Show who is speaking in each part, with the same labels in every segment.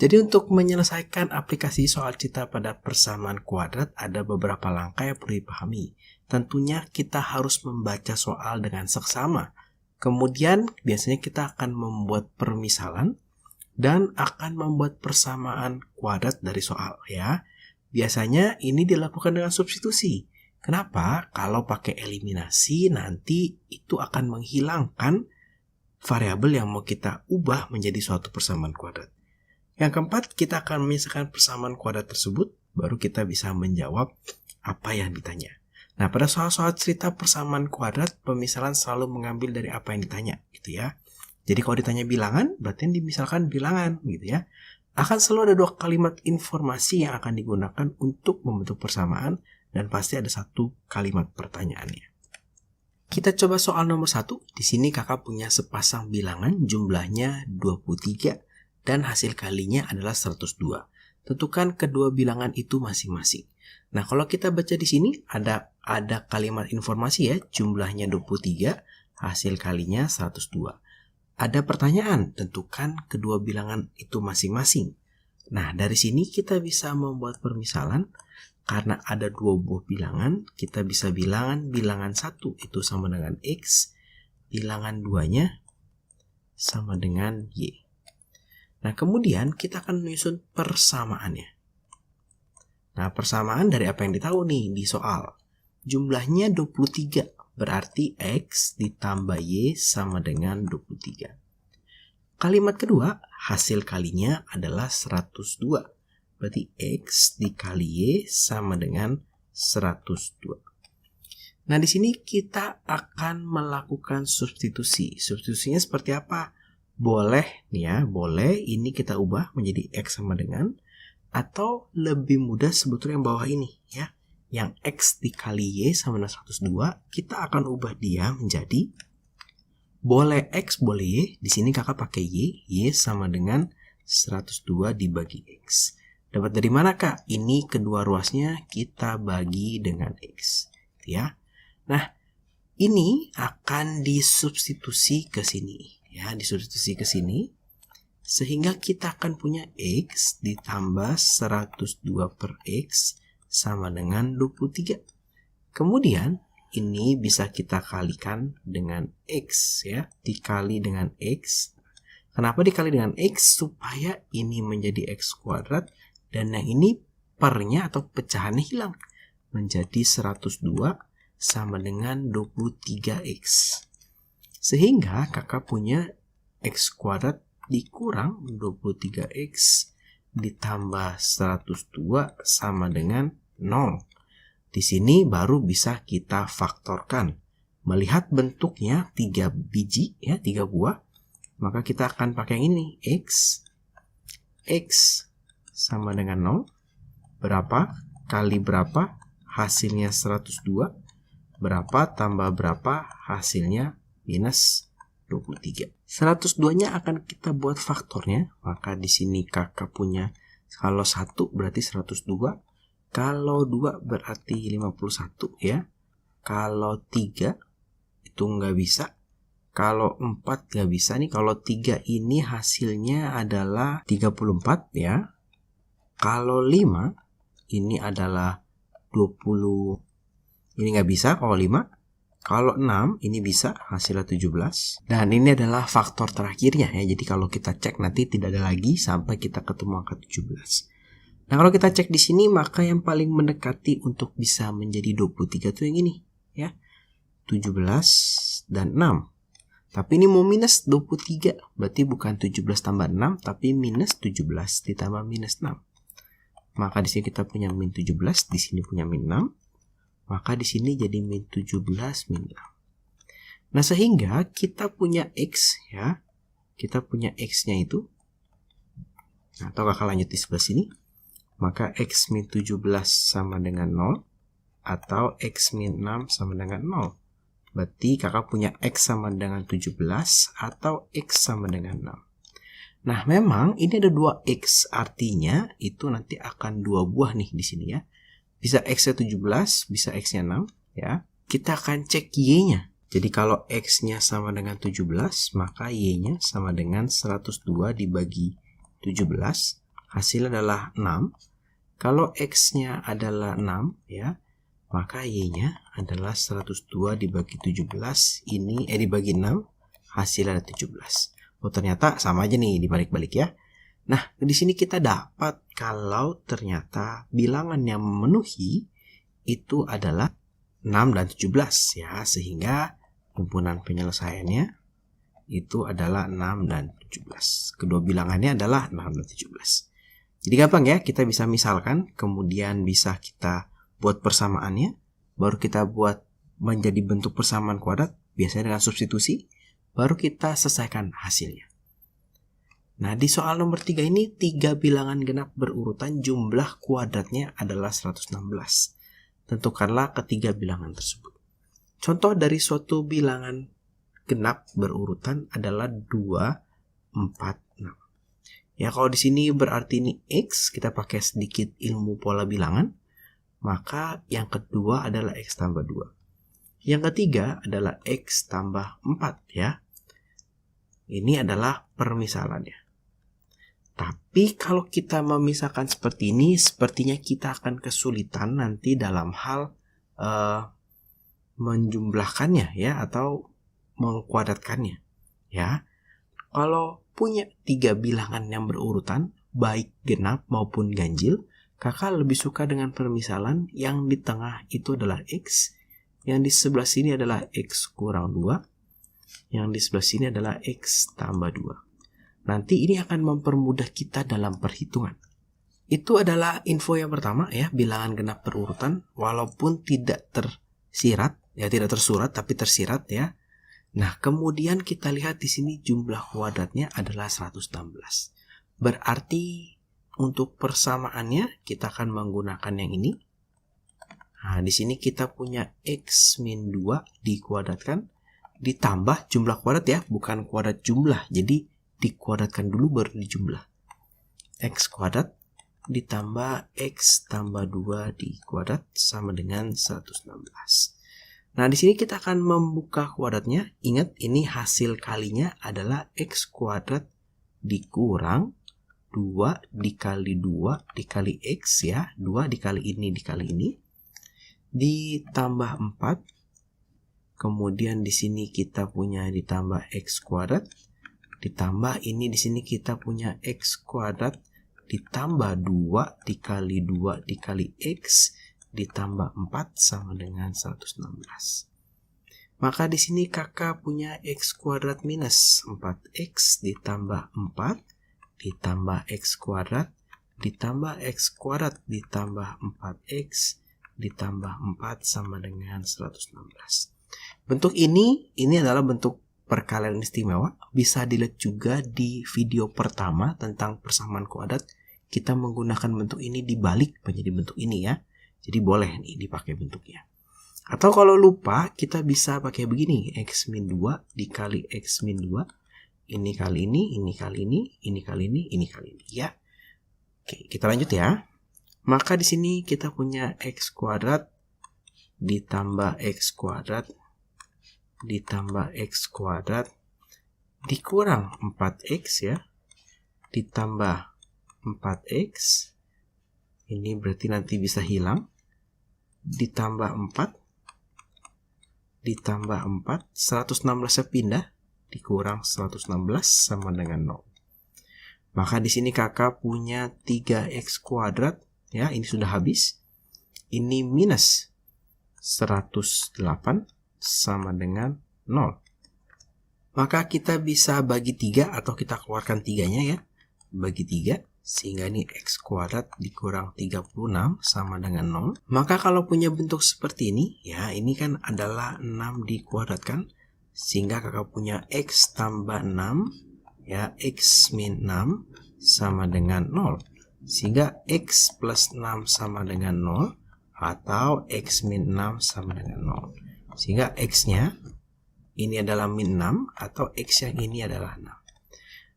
Speaker 1: Jadi untuk menyelesaikan aplikasi soal cita pada persamaan kuadrat ada beberapa langkah yang perlu dipahami. Tentunya kita harus membaca soal dengan seksama. Kemudian biasanya kita akan membuat permisalan dan akan membuat persamaan kuadrat dari soal ya. Biasanya ini dilakukan dengan substitusi. Kenapa? Kalau pakai eliminasi nanti itu akan menghilangkan variabel yang mau kita ubah menjadi suatu persamaan kuadrat. Yang keempat, kita akan memisahkan persamaan kuadrat tersebut, baru kita bisa menjawab apa yang ditanya. Nah, pada soal-soal cerita persamaan kuadrat, pemisalan selalu mengambil dari apa yang ditanya, gitu ya. Jadi kalau ditanya bilangan, berarti dimisalkan bilangan, gitu ya. Akan selalu ada 2 kalimat informasi yang akan digunakan untuk membentuk persamaan, dan pasti ada 1 kalimat pertanyaannya. Kita coba soal nomor 1. Di sini kakak punya sepasang bilangan, jumlahnya 23. Dan hasil kalinya adalah 102. Tentukan kedua bilangan itu masing-masing. Nah, kalau kita baca di sini ada kalimat informasi ya, jumlahnya 23, hasil kalinya 102. Ada pertanyaan, tentukan kedua bilangan itu masing-masing. Nah, dari sini kita bisa membuat permisalan. Karena ada 2 buah bilangan, kita bisa bilangan 1 itu sama dengan X, bilangan 2-nya sama dengan Y. Nah, kemudian kita akan menyusun persamaannya. Nah, persamaan dari apa yang ditahu nih di soal. Jumlahnya 23, berarti X ditambah Y sama dengan 23. Kalimat kedua, hasil kalinya adalah 102. Berarti X dikali Y sama dengan 102. Nah, di sini kita akan melakukan substitusi. Substitusinya seperti apa? Boleh nih ya, boleh ini kita ubah menjadi X sama dengan, atau lebih mudah sebetulnya yang bawah ini ya. Yang X dikali Y sama dengan 102, kita akan ubah dia menjadi boleh X, boleh Y. Di sini kakak pakai Y sama dengan 102 dibagi X. Dapat dari mana kak? Ini kedua ruasnya kita bagi dengan X ya. Nah, ini akan disubstitusi ke sini. Ya, disubstitusi ke sini sehingga kita akan punya X ditambah 102 per X sama dengan 23. Kemudian ini bisa kita kalikan dengan X ya, dikali dengan X. Kenapa dikali dengan X? Supaya ini menjadi X kuadrat dan yang ini pernya atau pecahannya hilang menjadi 102 sama dengan 23X. Sehingga kakak punya X kuadrat dikurang 23X ditambah 102 sama dengan 0. Di sini baru bisa kita faktorkan. Melihat bentuknya 3 biji ya, 3 buah, maka kita akan pakai yang ini. X sama dengan 0. Berapa kali berapa? Hasilnya 102. Berapa tambah berapa? Hasilnya minus 23. 102-nya akan kita buat faktornya. Maka di sini kakak punya kalau 1 berarti 102. Kalau 2 berarti 51 ya. Kalau 3 itu nggak bisa. Kalau 4 nggak bisa nih. Kalau 3 ini hasilnya adalah 34 ya. Kalau 5 ini adalah 20. Ini nggak bisa kalau 5. Kalau 6 ini bisa, hasilnya 17. Dan ini adalah faktor terakhirnya ya. Jadi kalau kita cek nanti tidak ada lagi sampai kita ketemu angka 17. Nah, kalau kita cek di sini maka yang paling mendekati untuk bisa menjadi 23 itu yang ini ya. 17 dan 6. Tapi ini mau minus 23. Berarti bukan 17 tambah 6 tapi minus 17 ditambah minus 6. Maka di sini kita punya min 17, di sini punya min 6. Maka di sini jadi min 17 min 6. Nah, sehingga kita punya X ya. Kita punya X-nya itu. Nah, atau kakak lanjut di sebelah sini. Maka X min 17 sama dengan 0. Atau X min 6 sama dengan 0. Berarti kakak punya X sama dengan 17 atau X sama dengan 6. Nah, memang ini ada 2X. Artinya itu nanti akan 2 buah nih di sini ya. Bisa X-nya 17, bisa X-nya 6 ya. Kita akan cek Y-nya. Jadi kalau X-nya sama dengan 17, maka Y-nya sama dengan 102 dibagi 17. hasilnya adalah 6. Kalau X-nya adalah 6 ya, maka Y-nya adalah 102 dibagi 17, ini dibagi 6, hasilnya ada 17. Oh, ternyata sama aja nih dibalik-balik ya. Nah, di sini kita dapat kalau ternyata bilangan yang memenuhi itu adalah 6 dan 17 ya, sehingga himpunan penyelesaiannya itu adalah 6 dan 17. Kedua bilangannya adalah 6 dan 17. Jadi gampang ya, kita bisa misalkan, kemudian bisa kita buat persamaannya, baru kita buat menjadi bentuk persamaan kuadrat, biasanya dengan substitusi, baru kita selesaikan hasilnya. Nah, di soal nomor 3 ini 3 bilangan genap berurutan, jumlah kuadratnya adalah 116. Tentukanlah ketiga bilangan tersebut. Contoh dari suatu bilangan genap berurutan adalah 2, 4, 6. Ya, kalau di sini berarti ini X, kita pakai sedikit ilmu pola bilangan, maka yang kedua adalah X tambah 2. Yang ketiga adalah X tambah 4 ya. Ini adalah permisalannya. Tapi kalau kita memisahkan seperti ini, sepertinya kita akan kesulitan nanti dalam hal menjumlahkannya ya, atau mengkuadratkannya ya. Kalau punya 3 bilangan yang berurutan, baik genap maupun ganjil, kakak lebih suka dengan permisalan yang di tengah itu adalah X, yang di sebelah sini adalah X kurang 2, yang di sebelah sini adalah X tambah 2. Nanti ini akan mempermudah kita dalam perhitungan. Itu adalah info yang pertama ya, bilangan genap berurutan walaupun tidak tersirat, ya tidak tersurat tapi tersirat ya. Nah, kemudian kita lihat di sini jumlah kuadratnya adalah 116. Berarti untuk persamaannya kita akan menggunakan yang ini. Nah, di sini kita punya X min 2 dikuadratkan ditambah jumlah kuadrat ya, bukan kuadrat jumlah. Jadi dikuadratkan dulu baru dijumlah. X kuadrat ditambah X tambah 2 dikuadrat sama dengan 116. Nah, di sini kita akan membuka kuadratnya. Ingat, ini hasil kalinya adalah X kuadrat dikurang 2 dikali 2 dikali X ya. 2 dikali ini dikali ini. Ditambah 4. Kemudian di sini kita punya ditambah X kuadrat. Ditambah ini di sini kita punya X kuadrat ditambah 2 dikali 2 dikali X ditambah 4 sama dengan 116. Maka di sini kakak punya X kuadrat minus 4X ditambah 4 ditambah X kuadrat ditambah X kuadrat ditambah 4X ditambah 4 sama dengan 116. Bentuk ini adalah bentuk perkalian istimewa. Bisa dilihat juga di video pertama tentang persamaan kuadrat. Kita menggunakan bentuk ini dibalik menjadi bentuk ini ya. Jadi boleh nih dipakai bentuknya. Atau kalau lupa kita bisa pakai begini. X min 2 dikali X min 2. Ini kali ini, ini kali ini, ini kali ini, ini kali ini ya. Oke, kita lanjut ya. Maka di sini kita punya X kuadrat ditambah X kuadrat ditambah X kuadrat dikurang 4X ya, ditambah 4X, ini berarti nanti bisa hilang, ditambah 4, ditambah 4, 116 pindah, dikurang 116 sama dengan 0. Maka di sini kakak punya 3X kuadrat, ya ini sudah habis, ini minus 108, sama dengan 0. Maka kita bisa bagi 3 atau kita keluarkan 3-nya ya. Bagi 3 sehingga ini X kuadrat dikurang 36 sama dengan 0. Maka kalau punya bentuk seperti ini ya, ini kan adalah 6 dikuadratkan sehingga kakak punya X tambah 6 ya, X min 6 sama dengan 0. Sehingga X plus 6 sama dengan 0 atau X min 6 sama dengan 0. Sehingga X-nya ini adalah min 6 atau X yang ini adalah 6.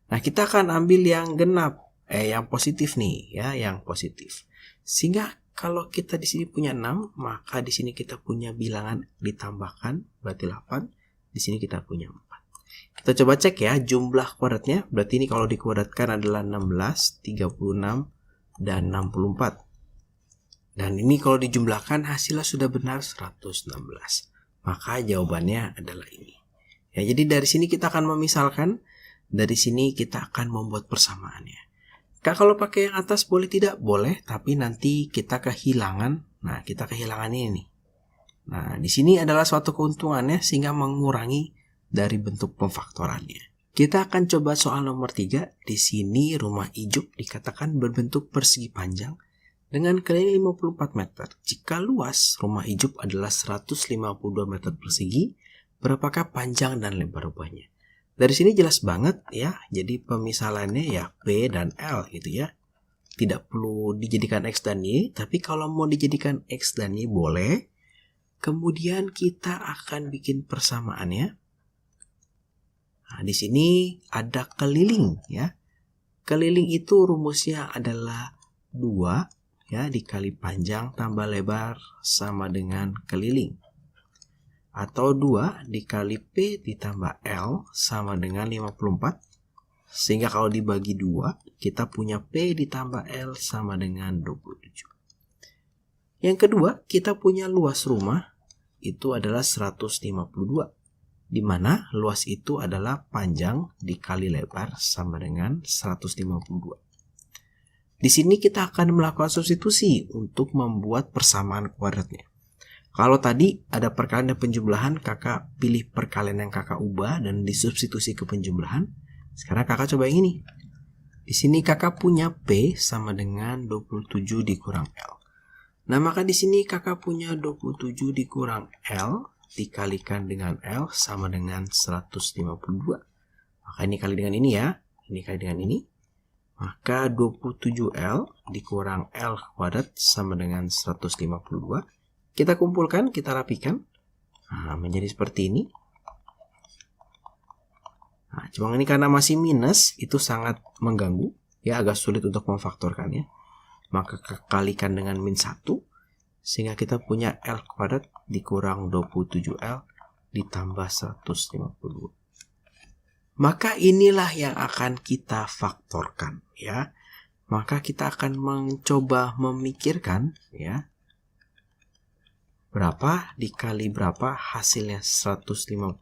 Speaker 1: Nah, kita akan ambil yang genap, yang positif nih ya, yang positif. Sehingga kalau kita di sini punya 6, maka di sini kita punya bilangan ditambahkan berarti 8. Di sini kita punya 4. Kita coba cek ya jumlah kuadratnya. Berarti ini kalau dikuadratkan adalah 16, 36, dan 64. Dan ini kalau dijumlahkan hasilnya sudah benar 116. Maka jawabannya adalah ini. Ya, jadi dari sini kita akan memisalkan, dari sini kita akan membuat persamaannya. Kak, kalau pakai yang atas boleh tidak? Boleh, tapi nanti kita kehilangan. Nah, kita kehilangan ini nih. Nah, di sini adalah suatu keuntungannya sehingga mengurangi dari bentuk pemfaktorannya. Kita akan coba soal nomor 3. Di sini rumah ijuk dikatakan berbentuk persegi panjang dengan keliling 54 meter. Jika luas rumah ijuk adalah 152 meter persegi, berapakah panjang dan lebar rumahnya? Dari sini jelas banget ya, jadi pemisalannya ya P dan L gitu ya. Tidak perlu dijadikan X dan Y, tapi kalau mau dijadikan X dan Y boleh. Kemudian kita akan bikin persamaannya. Nah, di sini ada keliling ya. Keliling itu rumusnya adalah 2 ya dikali panjang tambah lebar sama dengan keliling. Atau 2 dikali P ditambah L sama dengan 54. Sehingga kalau dibagi 2, kita punya P ditambah L sama dengan 27. Yang kedua, kita punya luas rumah itu adalah 152. Di mana luas itu adalah panjang dikali lebar sama dengan 152. Di sini kita akan melakukan substitusi untuk membuat persamaan kuadratnya. Kalau tadi ada perkalian dan penjumlahan, kakak pilih perkalian yang kakak ubah dan disubstitusi ke penjumlahan. Sekarang kakak coba yang ini. Di sini kakak punya P sama dengan 27 dikurang L. Nah, maka di sini kakak punya 27 dikurang L dikalikan dengan L sama dengan 152. Maka ini kali dengan ini ya. Ini kali dengan ini. Maka 27L dikurang L kuadrat sama dengan 152. Kita kumpulkan, kita rapikan. Nah, menjadi seperti ini. Nah, cuma ini karena masih minus, itu sangat mengganggu. Ya, agak sulit untuk memfaktorkannya. Maka kalikan dengan min 1. Sehingga kita punya L kuadrat dikurang 27L ditambah 152. Maka inilah yang akan kita faktorkan ya. Maka kita akan mencoba memikirkan ya. Berapa dikali berapa hasilnya 152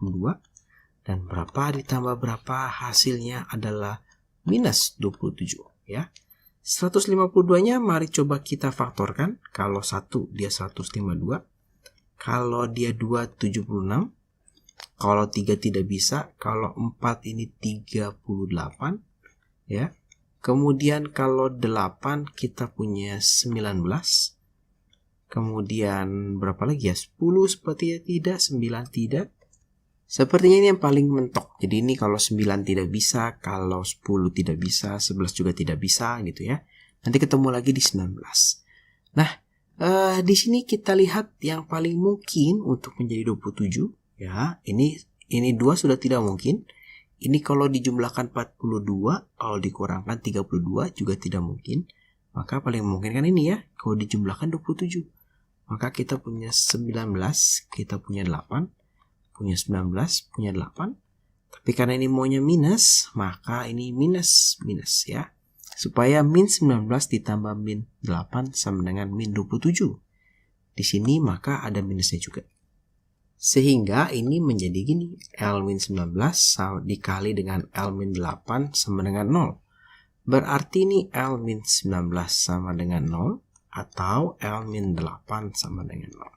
Speaker 1: dan berapa ditambah berapa hasilnya adalah minus 27 ya. 152-nya mari coba kita faktorkan. Kalau 1 dia 152. Kalau dia 2 76. Kalau 3 tidak bisa, kalau 4 ini 38 ya. Kemudian kalau 8 kita punya 19. Kemudian berapa lagi ya? 10 sepertinya tidak, 9 tidak. Sepertinya ini yang paling mentok. Jadi ini kalau 9 tidak bisa, kalau 10 tidak bisa, 11 juga tidak bisa gitu ya. Nanti ketemu lagi di 19. Nah, di sini kita lihat yang paling mungkin untuk menjadi 27. Ya, ini 2 sudah tidak mungkin. Ini kalau dijumlahkan 42, kalau dikurangkan 32 juga tidak mungkin. Maka paling mungkin kan ini ya, kalau dijumlahkan 27. Maka kita punya 19, kita punya 8, punya 19, punya 8. Tapi karena ini maunya minus, maka ini minus ya. Supaya min 19 ditambah min 8 sama dengan min 27. Di sini maka ada minusnya juga. Sehingga ini menjadi gini, L-19 dikali dengan L-8 sama dengan 0. Berarti ini L-19 sama dengan 0 atau L-8 sama dengan 0.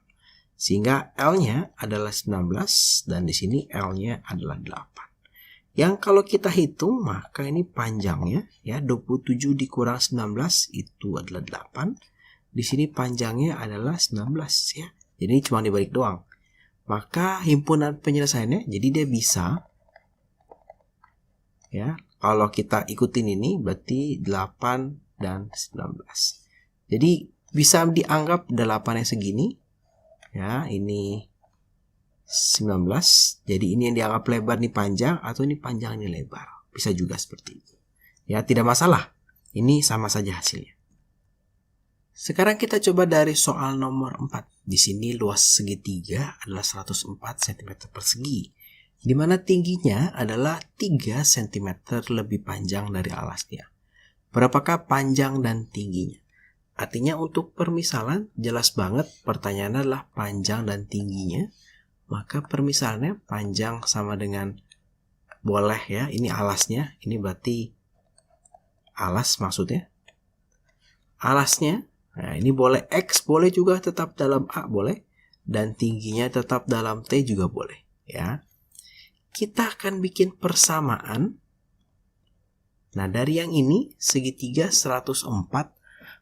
Speaker 1: Sehingga L-nya adalah 19 dan di sini L-nya adalah 8. Yang kalau kita hitung maka ini panjangnya ya 27 dikurang 19 itu adalah 8. Di sini panjangnya adalah 19 ya. Jadi ini cuma dibalik doang. Maka himpunan penyelesaiannya jadi dia bisa ya. Kalau kita ikutin ini berarti 8 dan 19. Jadi bisa dianggap 8-nya segini. Ya, ini 19. Jadi ini yang dianggap lebar nih panjang atau ini panjang ini lebar. Bisa juga seperti itu. Ya, tidak masalah. Ini sama saja hasilnya. Sekarang kita coba dari soal nomor 4. Di sini luas segitiga adalah 104 cm persegi. Di mana tingginya adalah 3 cm lebih panjang dari alasnya. Berapakah panjang dan tingginya? Artinya untuk permisalan jelas banget pertanyaannya adalah panjang dan tingginya. Maka permisalannya panjang sama dengan boleh ya. Ini alasnya. Ini berarti alas maksudnya. Alasnya. Nah ini boleh X boleh juga tetap dalam A boleh. Dan tingginya tetap dalam T juga boleh ya. Kita akan bikin persamaan. Nah dari yang ini segitiga 104.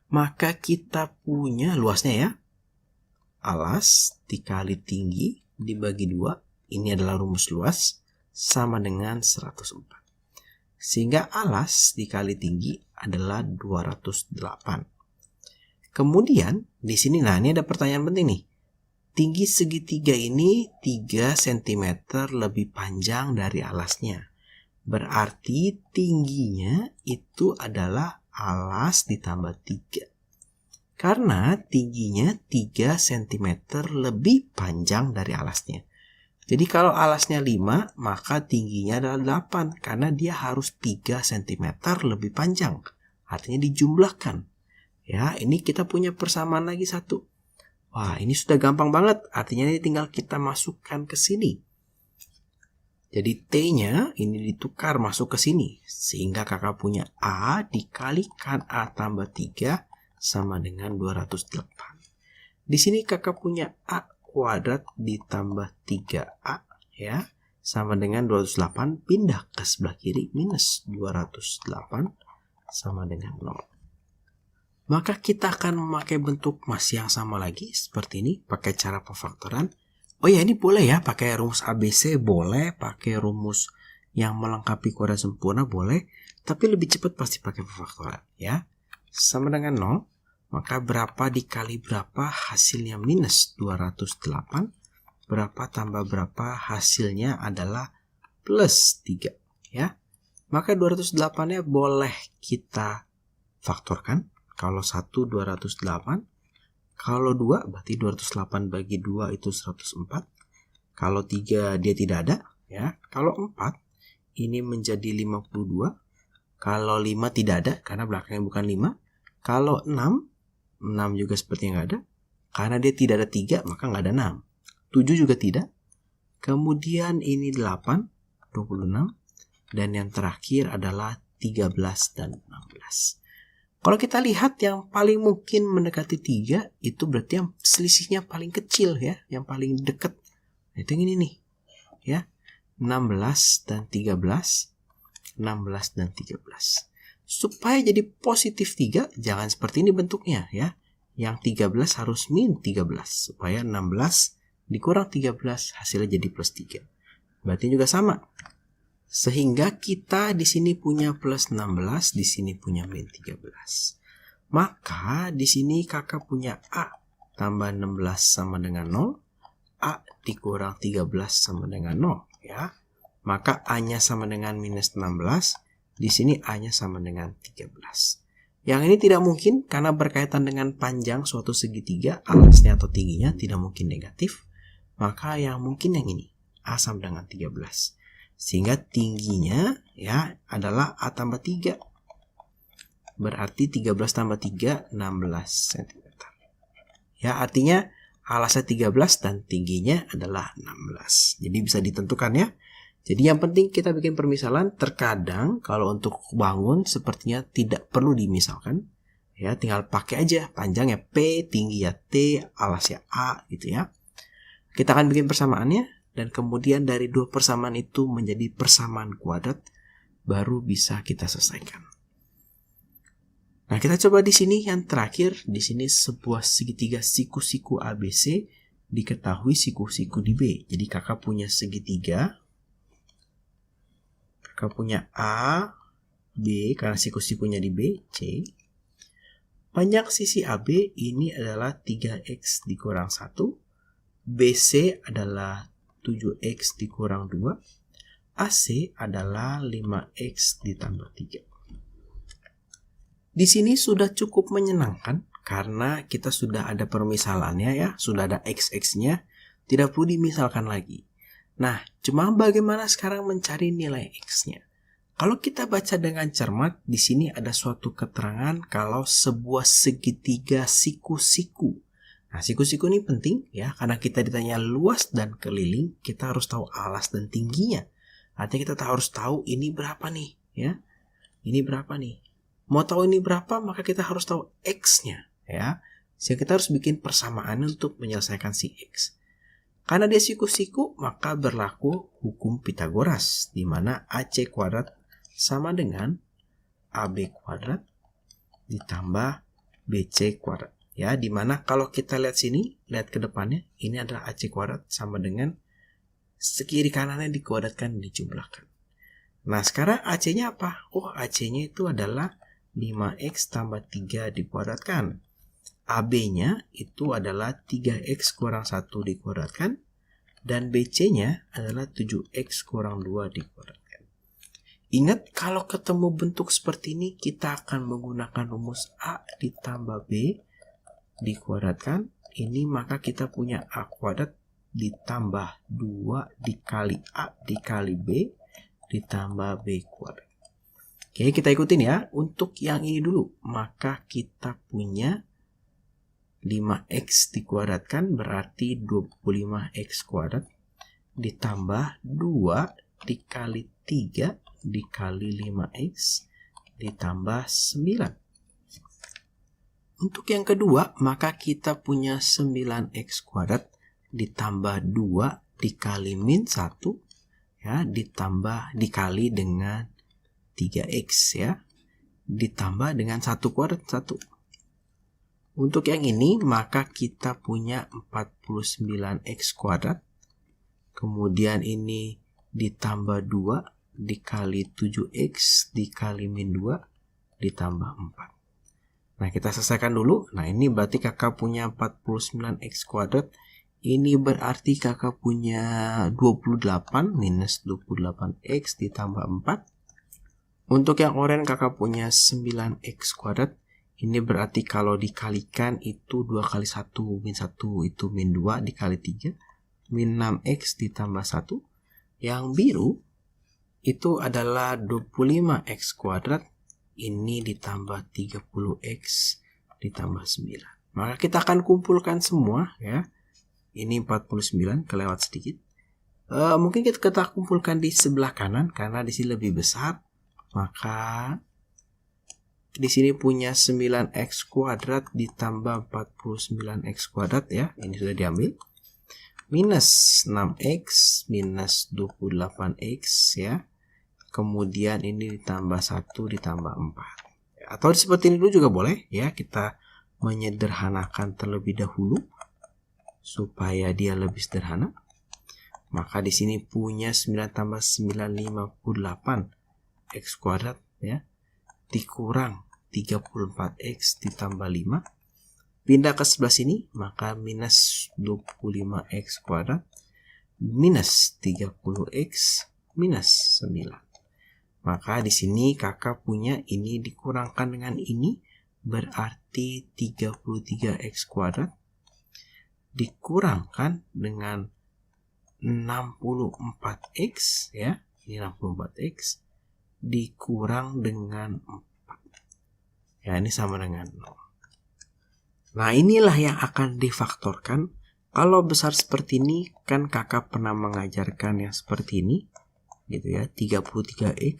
Speaker 1: Maka kita punya luasnya ya. Alas dikali tinggi dibagi 2. Ini adalah rumus luas. Sama dengan 104. Sehingga alas dikali tinggi adalah 208. Kemudian di sini, nah ini ada pertanyaan penting nih. Tinggi segitiga ini 3 cm lebih panjang dari alasnya. Berarti tingginya itu adalah alas ditambah 3. Karena tingginya 3 cm lebih panjang dari alasnya. Jadi kalau alasnya 5, maka tingginya adalah 8. Karena dia harus 3 cm lebih panjang. Artinya dijumlahkan. Ya, ini kita punya persamaan lagi satu. Wah, ini sudah gampang banget. Artinya ini tinggal kita masukkan ke sini. Jadi T-nya ini ditukar masuk ke sini. Sehingga kakak punya A dikalikan A tambah 3 sama dengan 208. Di sini kakak punya A kuadrat ditambah 3A ya. Sama dengan 208 pindah ke sebelah kiri minus 208 sama dengan 0. Maka kita akan memakai bentuk masih yang sama lagi seperti ini. Pakai cara pemfaktoran. Oh ya ini boleh ya pakai rumus ABC boleh. Pakai rumus yang melengkapi kuadrat sempurna boleh. Tapi lebih cepat pasti pakai pemfaktoran ya. Sama dengan 0. Maka berapa dikali berapa hasilnya minus 208. Berapa tambah berapa hasilnya adalah plus 3 ya. Maka 208-nya boleh kita faktorkan. Kalau 1 208, kalau 2 berarti 208 bagi 2 itu 104. Kalau 3 dia tidak ada ya. Kalau 4 ini menjadi 52. Kalau 5 tidak ada karena belakangnya bukan 5. Kalau 6 juga sepertinya nggak ada. Karena dia tidak ada 3 maka nggak ada 6. 7 juga tidak. Kemudian ini 8, 26. Dan yang terakhir adalah 13 dan 16. Kalau kita lihat yang paling mungkin mendekati 3 itu berarti yang selisihnya paling kecil ya, yang paling dekat. Itu yang ini nih. Ya. 16 dan 13. 16 dan 13. Supaya jadi positif 3, jangan seperti ini bentuknya ya. Yang 13 harus min 13 supaya 16 dikurang 13 hasilnya jadi plus 3. Berarti juga sama. Sehingga kita di sini punya plus 16, di sini punya min 13. Maka di sini kakak punya A tambah 16 sama dengan 0. A dikurang 13 sama dengan 0 ya. Maka A-nya sama dengan minus 16. Di sini A-nya sama dengan 13. Yang ini tidak mungkin karena berkaitan dengan panjang suatu segitiga, alasnya atau tingginya tidak mungkin negatif. Maka yang mungkin yang ini, A sama dengan 13. Sehingga tingginya ya adalah A tambah 3. Berarti 13 tambah 3, 16 cm. Ya artinya alasnya 13 dan tingginya adalah 16. Jadi bisa ditentukan ya. Jadi yang penting kita bikin permisalan. Terkadang kalau untuk bangun sepertinya tidak perlu dimisalkan. Ya tinggal pakai aja panjangnya P, tinggi ya T, alasnya A gitu ya. Kita akan bikin persamaannya. Dan kemudian dari dua persamaan itu menjadi persamaan kuadrat, baru bisa kita selesaikan. Nah, kita coba di sini yang terakhir, di sini sebuah segitiga siku-siku ABC diketahui siku-siku di B. Jadi kakak punya segitiga, kakak punya A, B karena siku-sikunya di B, C. Panjang sisi AB ini adalah 3x dikurang 1, BC adalah 7x dikurang 2, AC adalah 5x ditambah 3. Di sini sudah cukup menyenangkan karena kita sudah ada permisalannya ya, sudah ada x-nya, tidak perlu dimisalkan lagi. Nah, cuma bagaimana sekarang mencari nilai x-nya? Kalau kita baca dengan cermat, di sini ada suatu keterangan kalau sebuah segitiga siku-siku. Nah, siku-siku ini penting ya, karena kita ditanya luas dan keliling, kita harus tahu alas dan tingginya. Artinya kita harus tahu ini berapa nih, ya. Ini berapa nih? Mau tahu ini berapa, maka kita harus tahu X-nya, ya. Sehingga kita harus bikin persamaan untuk menyelesaikan si X. Karena dia siku-siku, maka berlaku hukum Pitagoras, di mana AC kuadrat sama dengan AB kuadrat ditambah BC kuadrat. Ya, dimana kalau kita lihat sini, lihat ke depannya, ini adalah AC kuadrat sama dengan sekiri kanannya dikuadratkan, dijumlahkan. Nah, sekarang AC-nya apa? Oh, AC-nya itu adalah 5X tambah 3 dikuadratkan. AB-nya itu adalah 3X kurang 1 dikuadratkan. Dan BC-nya adalah 7X kurang 2 dikuadratkan. Ingat, kalau ketemu bentuk seperti ini, kita akan menggunakan rumus A ditambah B dikuadratkan. Ini maka kita punya A kuadrat ditambah 2 dikali A dikali B ditambah B kuadrat. Oke, kita ikutin ya. Untuk yang ini dulu, maka kita punya 5X dikuadratkan berarti 25X kuadrat ditambah 2 dikali 3 dikali 5X ditambah 9. Untuk yang kedua, maka kita punya 9X kuadrat ditambah 2 dikali min 1 ya, ditambah dikali dengan 3X ya, ditambah dengan 1 kuadrat 1. Untuk yang ini, maka kita punya 49X kuadrat. Kemudian ini ditambah 2 dikali 7X dikali min 2 ditambah 4. Nah, kita selesaikan dulu. Nah, ini berarti kakak punya 49X kuadrat. Ini berarti kakak punya 28 minus 28X ditambah 4. Untuk yang oranye kakak punya 9X kuadrat. Ini berarti kalau dikalikan itu 2 kali 1 min 1 itu min 2 dikali 3. Min 6X ditambah 1. Yang biru itu adalah 25X kuadrat. Ini ditambah 30X ditambah 9. Maka kita akan kumpulkan semua ya. Ini 49 kelewat sedikit. Mungkin kita kumpulkan di sebelah kanan karena di sini lebih besar. Maka di sini punya 9X kuadrat ditambah 49X kuadrat ya. Ini sudah diambil. Minus 6X minus 28X ya. Kemudian ini ditambah 1 ditambah 4. Atau seperti ini dulu juga boleh ya. Kita menyederhanakan terlebih dahulu supaya dia lebih sederhana. Maka di sini punya 9 tambah 9 58 X kuadrat ya. Dikurang 34X ditambah 5. Pindah ke sebelah sini, maka minus 25X kuadrat minus 30X minus 9. Maka di sini kakak punya ini dikurangkan dengan ini berarti 33X kuadrat dikurangkan dengan 64X ya. Ini 64X dikurang dengan 4. Ya, ini sama dengan 0. Nah, inilah yang akan difaktorkan. Kalau besar seperti ini, kan kakak pernah mengajarkan yang seperti ini. Gitu ya, 33X.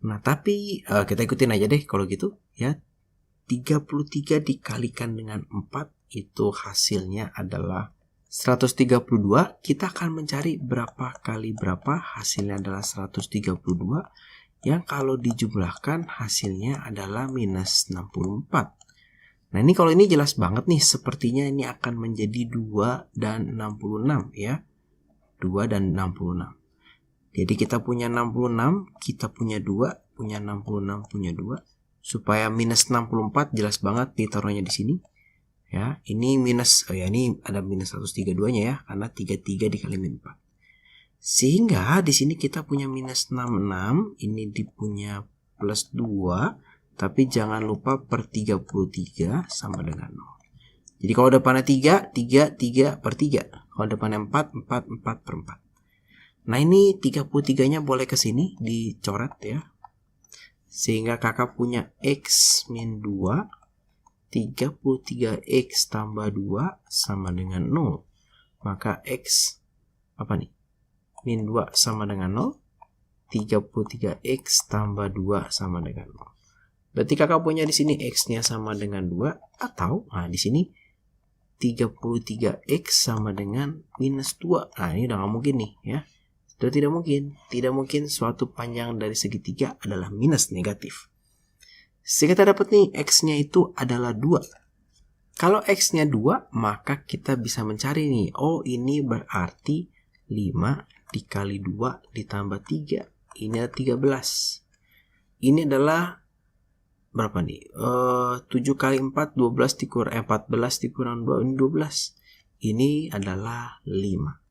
Speaker 1: Nah, tapi kita ikutin aja deh kalau gitu. Ya, 33 dikalikan dengan 4, itu hasilnya adalah 132. Kita akan mencari berapa kali berapa. Hasilnya adalah 132. Yang kalau dijumlahkan hasilnya adalah minus 64. Nah, ini kalau ini jelas banget nih, sepertinya ini akan menjadi 2 dan 66 ya. 2 dan 66. Jadi kita punya 66, kita punya 2, punya 66, punya 2. Supaya minus 64 jelas banget ditaruhnya di sini. Ya, ini minus, ini ada minus 132-nya ya, karena 33 dikali min 4. Sehingga di sini kita punya minus 66, ini dipunya plus 2, tapi jangan lupa per 33 sama dengan 0. Jadi kalau depannya 3 per 3. Kalau depannya 4 per 4. Nah, ini 33-nya boleh ke sini dicoret ya. Sehingga kakak punya X min 2, 33X tambah 2 sama dengan 0. Maka X apa nih? Min 2 sama dengan 0. 33X tambah 2 sama dengan 0. Berarti kakak punya di sini X-nya sama dengan 2, atau di sini 33X sama dengan minus 2. Nah, ini udah nggak mungkin nih ya. Sudah tidak mungkin. Tidak mungkin suatu panjang dari segitiga adalah minus negatif. Sehingga kita dapat nih X-nya itu adalah 2. Kalau X-nya 2, maka kita bisa mencari nih. Oh, ini berarti 5 dikali 2 ditambah 3. Ini adalah 13. Ini adalah berapa nih? 7 kali 4, 12 dikurang 14 dikurang 2, ini 12. Ini adalah 5.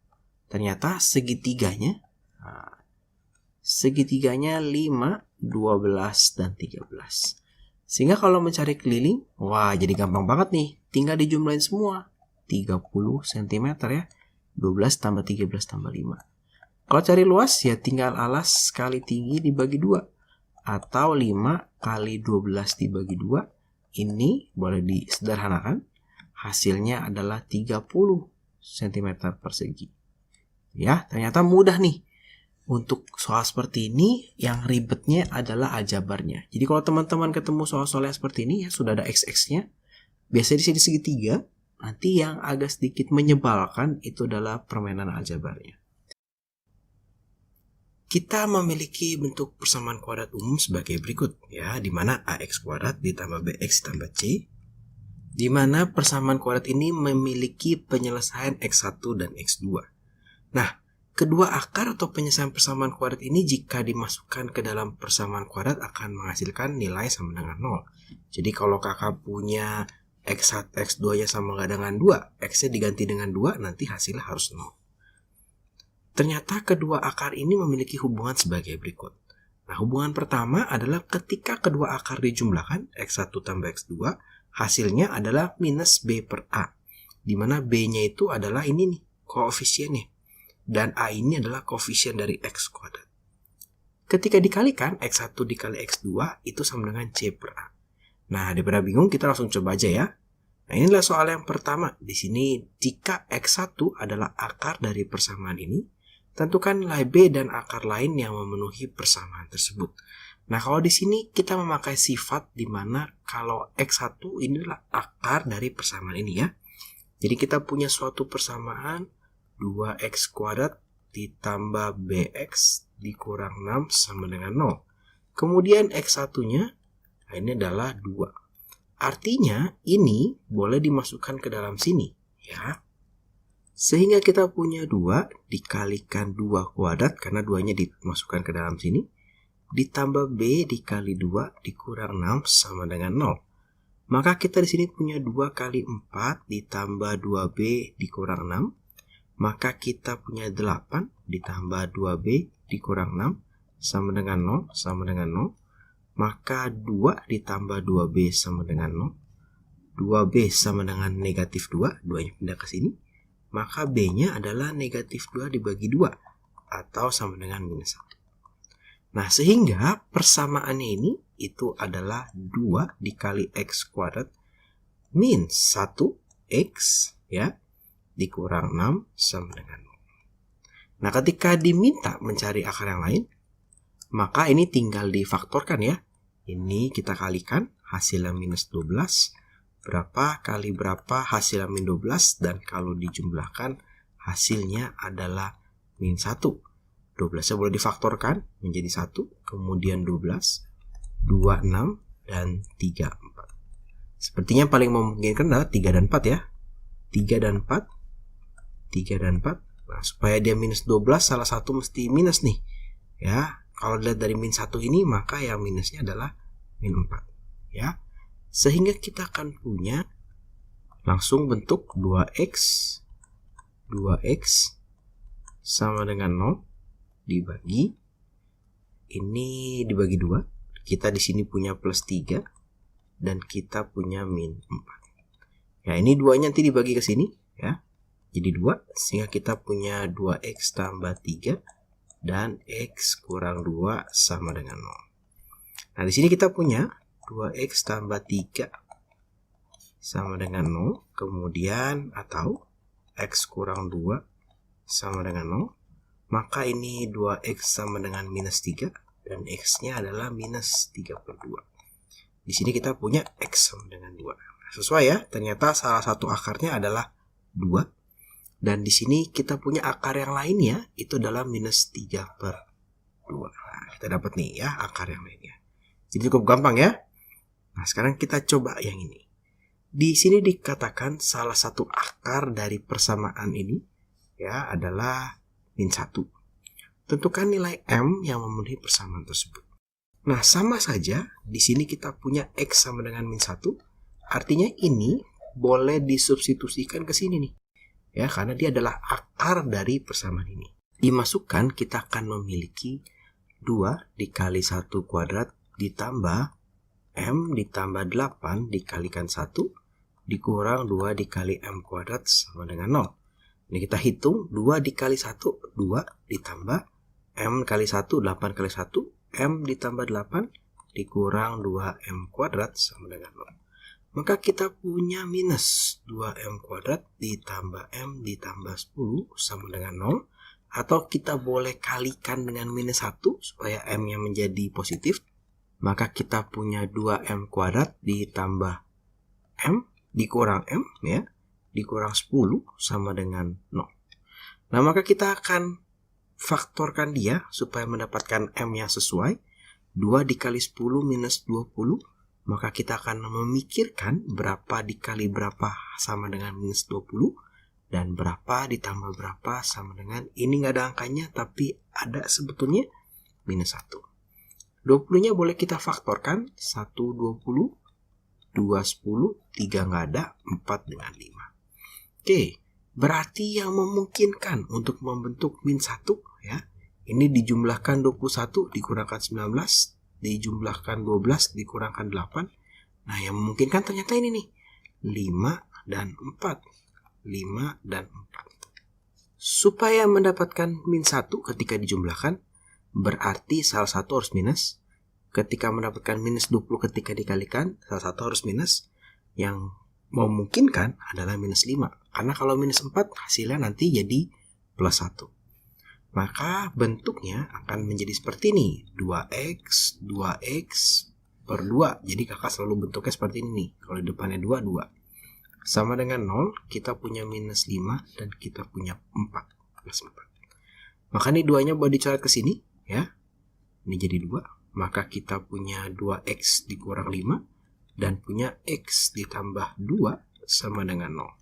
Speaker 1: Ternyata segitiganya 5, 12, dan 13. Sehingga kalau mencari keliling, wah jadi gampang banget nih. Tinggal dijumlahin semua. 30 cm ya. 12 tambah 13 tambah 5. Kalau cari luas ya tinggal alas kali tinggi dibagi 2. Atau 5 kali 12 dibagi 2. Ini boleh disederhanakan. Hasilnya adalah 30 cm persegi. Ya, ternyata mudah nih. Untuk soal seperti ini, yang ribetnya adalah aljabarnya. Jadi kalau teman-teman ketemu soal-soal yang seperti ini, ya sudah ada x-nya. Biasanya di sini segitiga. Nanti yang agak sedikit menyebalkan itu adalah permainan aljabarnya. Kita memiliki bentuk persamaan kuadrat umum sebagai berikut, ya, di mana ax kuadrat ditambah bx ditambah c, di mana persamaan kuadrat ini memiliki penyelesaian x1 dan x2. Nah, kedua akar atau penyelesaian persamaan kuadrat ini jika dimasukkan ke dalam persamaan kuadrat akan menghasilkan nilai sama dengan 0. Jadi kalau kakak punya x1, x2 nya sama nggak dengan 2, x-nya diganti dengan 2, nanti hasilnya harus 0. Ternyata kedua akar ini memiliki hubungan sebagai berikut. Nah, hubungan pertama adalah ketika kedua akar dijumlahkan, x1 tambah x2, hasilnya adalah minus b per a. Di mana b-nya itu adalah ini nih, koefisiennya. Dan a ini adalah koefisien dari x kuadrat. Ketika dikalikan, x1 dikali x2 itu sama dengan c per a. Nah, daripada bingung, kita langsung coba aja ya. Nah, inilah soal yang pertama. Di sini, jika x1 adalah akar dari persamaan ini, tentukan nilai b dan akar lain yang memenuhi persamaan tersebut. Nah, kalau di sini kita memakai sifat di mana kalau x1 ini adalah akar dari persamaan ini ya. Jadi kita punya suatu persamaan 2x kuadrat ditambah bx dikurang 6 sama dengan 0. Kemudian x1-nya, ini adalah 2. Artinya ini boleh dimasukkan ke dalam sini ya. Sehingga kita punya 2 dikalikan 2 kuadrat karena 2-nya dimasukkan ke dalam sini. Ditambah b dikali 2 dikurang 6 sama dengan 0. Maka kita di sini punya 2 kali 4 ditambah 2b dikurang 6. Maka kita punya 8 ditambah 2b dikurang 6 sama dengan 0 sama dengan 0. Maka 2 ditambah 2b sama dengan 0. 2b sama dengan negatif 2. 2-nya pindah ke sini. Maka b-nya adalah negatif 2 dibagi 2. Atau sama dengan minus 1. Nah, sehingga persamaannya ini itu adalah 2 dikali x kuadrat min 1x ya. Dikurang 6 sama dengan 0. Nah, ketika diminta mencari akar yang lain, maka ini tinggal difaktorkan ya. Ini kita kalikan, hasilnya minus 12. Berapa kali berapa hasilnya min 12, dan kalau dijumlahkan, hasilnya adalah min 1. 12-nya boleh difaktorkan menjadi 1, kemudian 12, 2, 6, dan 3, 4. Sepertinya paling memungkinkan adalah 3 dan 4 ya. 3 dan 4. 3 dan 4. Nah, supaya dia minus 12, salah satu mesti minus nih. Ya, kalau dilihat dari min 1 ini, maka yang minusnya adalah min 4. Ya. Sehingga kita akan punya langsung bentuk 2x sama dengan 0 dibagi ini dibagi 2. Kita di sini punya plus 3 dan kita punya min 4. Ya, ini 2-nya nanti dibagi ke sini ya. Jadi 2, sehingga kita punya 2x tambah 3 dan X kurang 2 sama dengan 0. Nah, di sini kita punya 2X tambah 3 sama dengan 0. Kemudian atau X kurang 2 sama dengan 0. Maka ini 2X sama dengan minus 3. Dan X-nya adalah minus 3 per 2. Di sini kita punya X sama dengan 2. Sesuai ya, ternyata salah satu akarnya adalah 2. Dan di sini kita punya akar yang lainnya, itu adalah minus 3 per 2. Nah, kita dapat nih ya akar yang lainnya. Jadi cukup gampang ya. Nah, sekarang kita coba yang ini. Di sini dikatakan salah satu akar dari persamaan ini ya adalah min 1. Tentukan nilai M yang memenuhi persamaan tersebut. Nah, sama saja di sini kita punya X sama dengan min 1. Artinya ini boleh disubstitusikan ke sini nih. Ya, karena dia adalah akar dari persamaan ini. Dimasukkan, kita akan memiliki 2 dikali 1 kuadrat ditambah M ditambah 8 dikalikan 1 dikurang 2 dikali M kuadrat sama dengan 0. Ini kita hitung 2 dikali 1, 2 ditambah M kali 1, 8 kali 1, M ditambah 8 dikurang 2M kuadrat sama dengan 0. Maka kita punya minus 2M kuadrat ditambah M ditambah 10 sama dengan 0. Atau kita boleh kalikan dengan minus 1 supaya M-nya menjadi positif. Maka kita punya 2M kuadrat ditambah M dikurang M ya, dikurang 10 sama dengan 0. Nah, maka kita akan faktorkan dia supaya mendapatkan M yang sesuai. 2 dikali 10 minus 20. Maka kita akan memikirkan berapa dikali berapa sama dengan minus 20. Dan berapa ditambah berapa sama dengan, ini nggak ada angkanya tapi ada sebetulnya minus 1. 20-nya boleh kita faktorkan. 1, 20, 2, 10, 3 nggak ada, 4 dengan 5. Oke, berarti yang memungkinkan untuk membentuk min 1 ya, ini dijumlahkan 21 dikurangkan 19, dijumlahkan 12 dikurangkan 8. Nah, yang memungkinkan ternyata ini nih, 5 dan 4. 5 dan 4. Supaya mendapatkan min 1 ketika dijumlahkan, berarti salah satu harus minus. Ketika mendapatkan minus 20 ketika dikalikan, salah satu harus minus. Yang memungkinkan adalah minus 5. Karena kalau minus 4 hasilnya nanti jadi plus 1. Maka bentuknya akan menjadi seperti ini. 2X, 2X per 2. Jadi kakak selalu bentuknya seperti ini nih. Kalau di depannya 2, 2. Sama dengan 0, kita punya minus 5 dan kita punya 4. Plus 4. Maka ini 2-nya boleh dicoret ke sini. Ya, ini jadi 2. Maka kita punya 2X dikurang 5 dan punya X ditambah 2 sama dengan 0.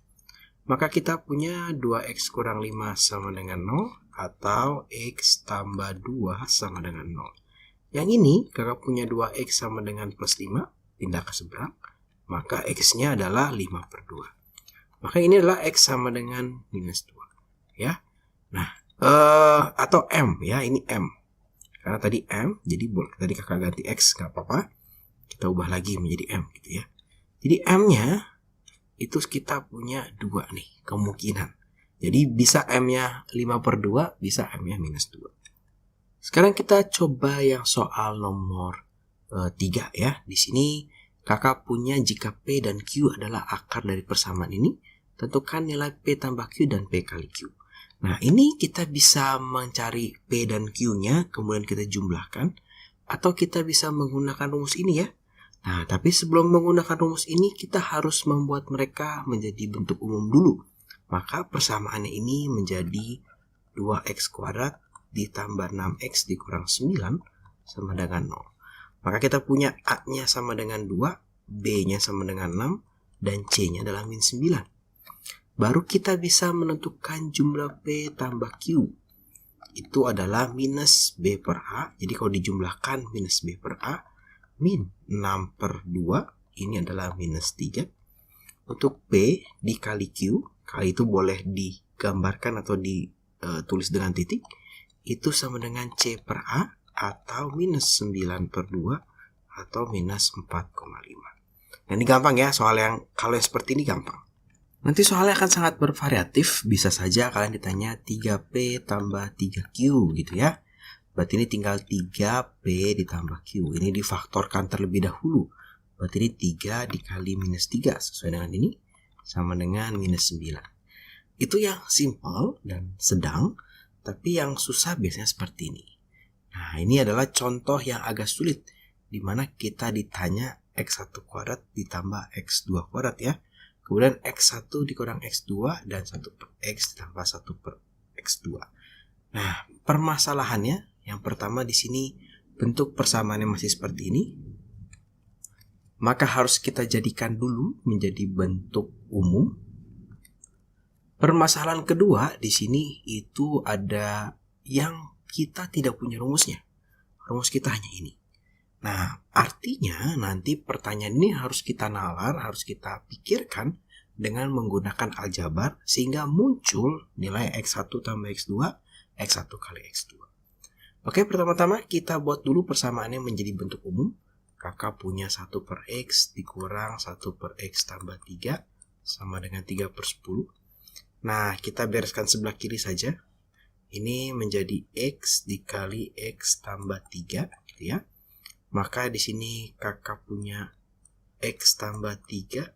Speaker 1: Maka kita punya 2X kurang 5 sama dengan 0 atau X tambah 2 sama dengan 0. Yang ini kakak punya 2X sama dengan plus 5, pindah ke seberang. Maka X-nya adalah 5 per 2. Maka ini adalah X sama dengan minus 2. Ya, nah, atau M ya, ini M. Karena tadi M, jadi tadi kakak ganti X, nggak apa-apa. Kita ubah lagi menjadi M gitu ya. Jadi M-nya itu kita punya 2 nih, kemungkinan. Jadi bisa M-nya 5 per 2, bisa M-nya minus 2. Sekarang kita coba yang soal nomor 3 ya. Di sini kakak punya jika P dan Q adalah akar dari persamaan ini, tentukan nilai P tambah Q dan P kali Q. Nah, ini kita bisa mencari P dan Q-nya, kemudian kita jumlahkan, atau kita bisa menggunakan rumus ini ya. Nah, tapi sebelum menggunakan rumus ini, kita harus membuat mereka menjadi bentuk umum dulu. Maka persamaannya ini menjadi 2X kuadrat ditambah 6X dikurang 9 sama dengan 0. Maka kita punya A-nya sama dengan 2, B-nya sama dengan 6, dan C-nya adalah min 9. Baru kita bisa menentukan jumlah P tambah Q. Itu adalah minus B per A. Jadi kalau dijumlahkan minus B per A, min 6 per 2, ini adalah minus 3. Untuk P dikali Q, kali itu boleh digambarkan atau ditulis dengan titik. Itu sama dengan C per A, atau minus 9 per 2, atau minus 4,5. Nah, ini gampang ya, soal yang kalau yang seperti ini gampang. Nanti soalnya akan sangat bervariatif, bisa saja kalian ditanya 3P tambah 3Q gitu ya. Berarti ini tinggal 3P ditambah Q. Ini difaktorkan terlebih dahulu. Berarti ini 3 dikali minus 3. Sesuai dengan ini. Sama dengan minus 9. Itu yang simple dan sedang. Tapi yang susah biasanya seperti ini. Nah, ini adalah contoh yang agak sulit. Di mana kita ditanya X1 kuadrat ditambah X2 kuadrat ya. Kemudian X1 dikurang X2 dan 1 per X ditambah 1 per X2. Nah, permasalahannya yang pertama di sini bentuk persamaannya masih seperti ini. Maka harus kita jadikan dulu menjadi bentuk umum. Permasalahan kedua di sini itu ada yang kita tidak punya rumusnya. Rumus kita hanya ini. Nah, artinya nanti pertanyaan ini harus kita nalar, harus kita pikirkan dengan menggunakan aljabar sehingga muncul nilai X1 tambah X2, X1 kali X2. Oke, pertama-tama kita buat dulu persamaannya menjadi bentuk umum. Kakak punya 1 per X dikurang 1 per X tambah 3 sama dengan 3 per 10. Nah, kita bereskan sebelah kiri saja. Ini menjadi X dikali X tambah 3 gitu ya. Maka di sini kakak punya X tambah 3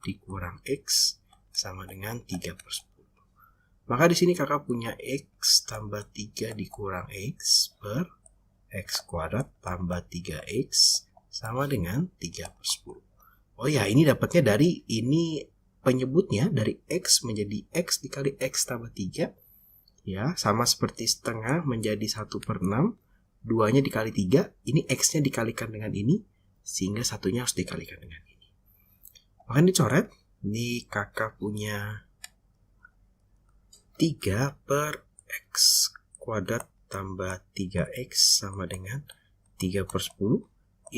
Speaker 1: dikurang X sama dengan 3 per 10. Maka di sini kakak punya X tambah 3 dikurang X per X kuadrat tambah 3X sama dengan 3 per 10. Oh ya, ini dapatnya dari ini penyebutnya dari X menjadi X dikali X tambah 3. Ya, sama seperti setengah menjadi 1 per 6. 2-nya dikali 3. Ini X-nya dikalikan dengan ini. Sehingga satunya harus dikalikan dengan ini. Maka dicoret. Ini kakak punya 3 per X kuadrat tambah 3X sama dengan 3 per 10.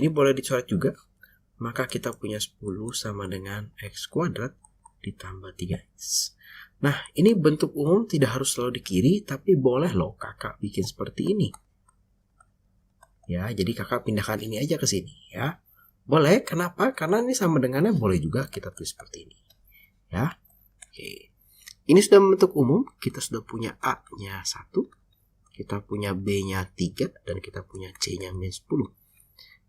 Speaker 1: Ini boleh dicoret juga. Maka kita punya 10 sama dengan X kuadrat ditambah 3X. Nah, ini bentuk umum tidak harus selalu di kiri, tapi boleh loh kakak bikin seperti ini. Ya, jadi kakak pindahkan ini aja ke sini ya. Boleh, kenapa? Karena ini sama dengannya boleh juga kita tulis seperti ini. Ya. Oke. Ini sudah bentuk umum, kita sudah punya A-nya 1, kita punya B-nya 3, dan kita punya C-nya minus 10.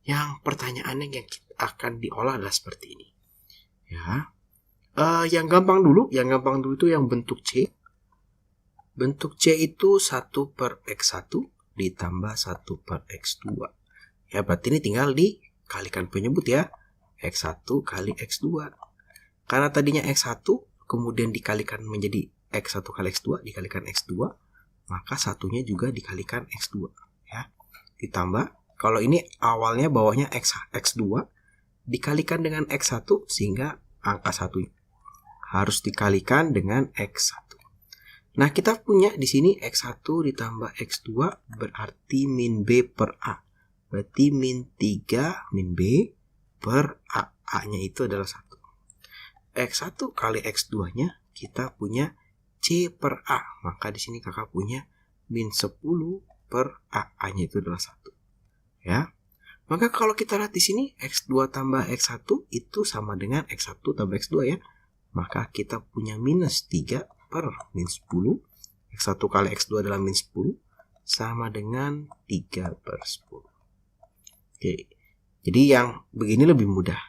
Speaker 1: Yang pertanyaannya yang akan diolah adalah seperti ini. Ya. Yang gampang dulu itu yang bentuk C. Bentuk C itu 1 per X1 ditambah 1 per X2. Ya, berarti ini tinggal dikalikan penyebut ya. X1 kali X2. Karena tadinya X1 kemudian dikalikan menjadi X1 kali X2 dikalikan X2, maka satunya juga dikalikan X2 ya. Ditambah, kalau ini awalnya bawahnya X2 dikalikan dengan X1 sehingga angka 1 harus dikalikan dengan X1. Nah, kita punya di sini X1 ditambah X2 berarti min B per A. Berarti min 3 min B per A. A-nya itu adalah 1. X1 kali X2-nya kita punya C per A. Maka di sini kakak punya min 10 per A. A-nya itu adalah 1. Ya. Maka kalau kita lihat di sini X2 tambah X1 itu sama dengan X1 tambah X2 ya. Maka kita punya minus 3 per min 10. X1 kali X2 adalah min 10 sama dengan 3 per 10. Oke. Jadi yang begini lebih mudah.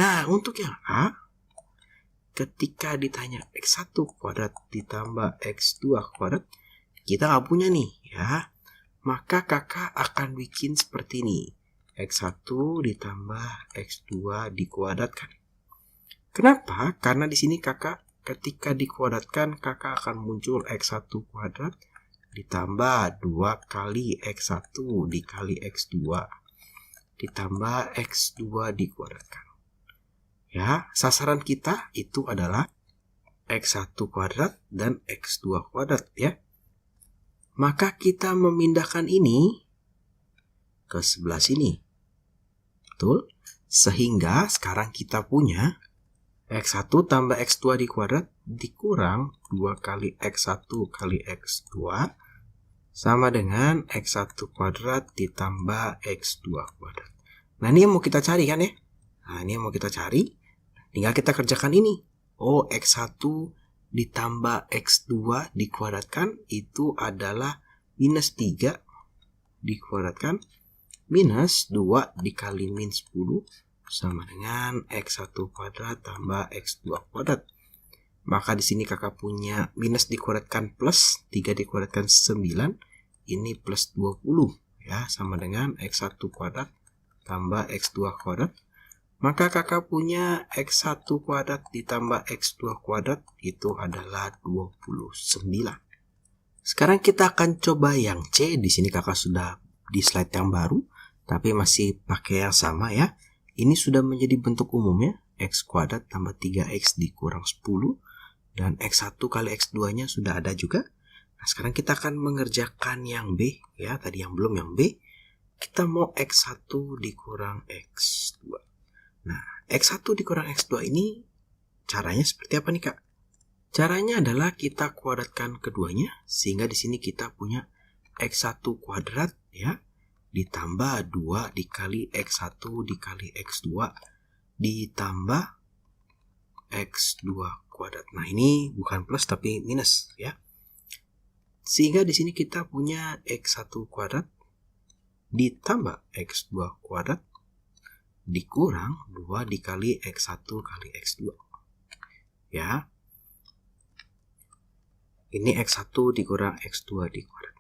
Speaker 1: Nah, untuk yang A, ketika ditanya X1 kuadrat ditambah X2 kuadrat, kita nggak punya nih ya. Maka kakak akan bikin seperti ini. X1 ditambah X2 dikuadratkan. Kenapa? Karena di sini kakak ketika dikuadratkan kakak akan muncul X1 kuadrat ditambah 2 kali X1 dikali X2 ditambah X2 dikuadratkan. Ya, sasaran kita itu adalah X1 kuadrat dan X2 kuadrat ya. Maka kita memindahkan ini ke sebelah sini. Betul? Sehingga sekarang kita punya X1 tambah X2 dikuadrat dikurang 2 kali X1 kali X2 sama dengan X1 kuadrat ditambah X2 kuadrat. Nah, ini yang mau kita cari kan ya? Nah, ini yang mau kita cari. Tinggal kita kerjakan ini. Oh, X1 ditambah X2 dikuadratkan itu adalah minus 3 dikuadratkan minus 2 dikali min 10 sama dengan X1 kuadrat tambah X2 kuadrat. Maka di sini kakak punya minus dikuadratkan plus 3 dikuadratkan 9. Ini plus 20 ya, sama dengan X1 kuadrat tambah X2 kuadrat. Maka kakak punya X1 kuadrat ditambah X2 kuadrat itu adalah 29. Sekarang kita akan coba yang C. Di sini kakak sudah di slide yang baru, tapi masih pakai yang sama ya. Ini sudah menjadi bentuk umumnya, X kuadrat tambah 3X dikurang 10. Dan X1 kali X2 nya sudah ada juga. Nah, sekarang kita akan mengerjakan yang B ya, tadi yang belum yang B. Kita mau X1 dikurang X2. Nah, X1 dikurang X2 ini caranya seperti apa nih Kak? Caranya adalah kita kuadratkan keduanya sehingga di sini kita punya X1 kuadrat ya ditambah 2 dikali X1 dikali X2 ditambah X2 kuadrat. Nah, ini bukan plus tapi minus ya. Sehingga di sini kita punya X1 kuadrat ditambah X2 kuadrat dikurang 2 dikali X1 kali X2. Ya. Ini X1 dikurang X2 dikuadrat.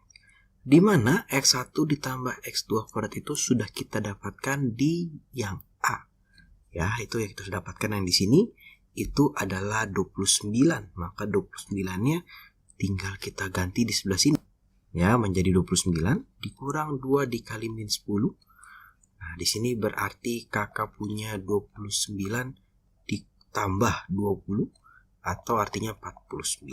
Speaker 1: Di mana X1 ditambah X2 kuadrat itu sudah kita dapatkan di yang A. Ya, itu yang kita sudah dapatkan yang di sini itu adalah 29. Maka 29-nya tinggal kita ganti di sebelah sini. Ya, menjadi 29 dikurang 2 dikali min 10. Nah, di sini berarti kakak punya 29 ditambah 20 atau artinya 49.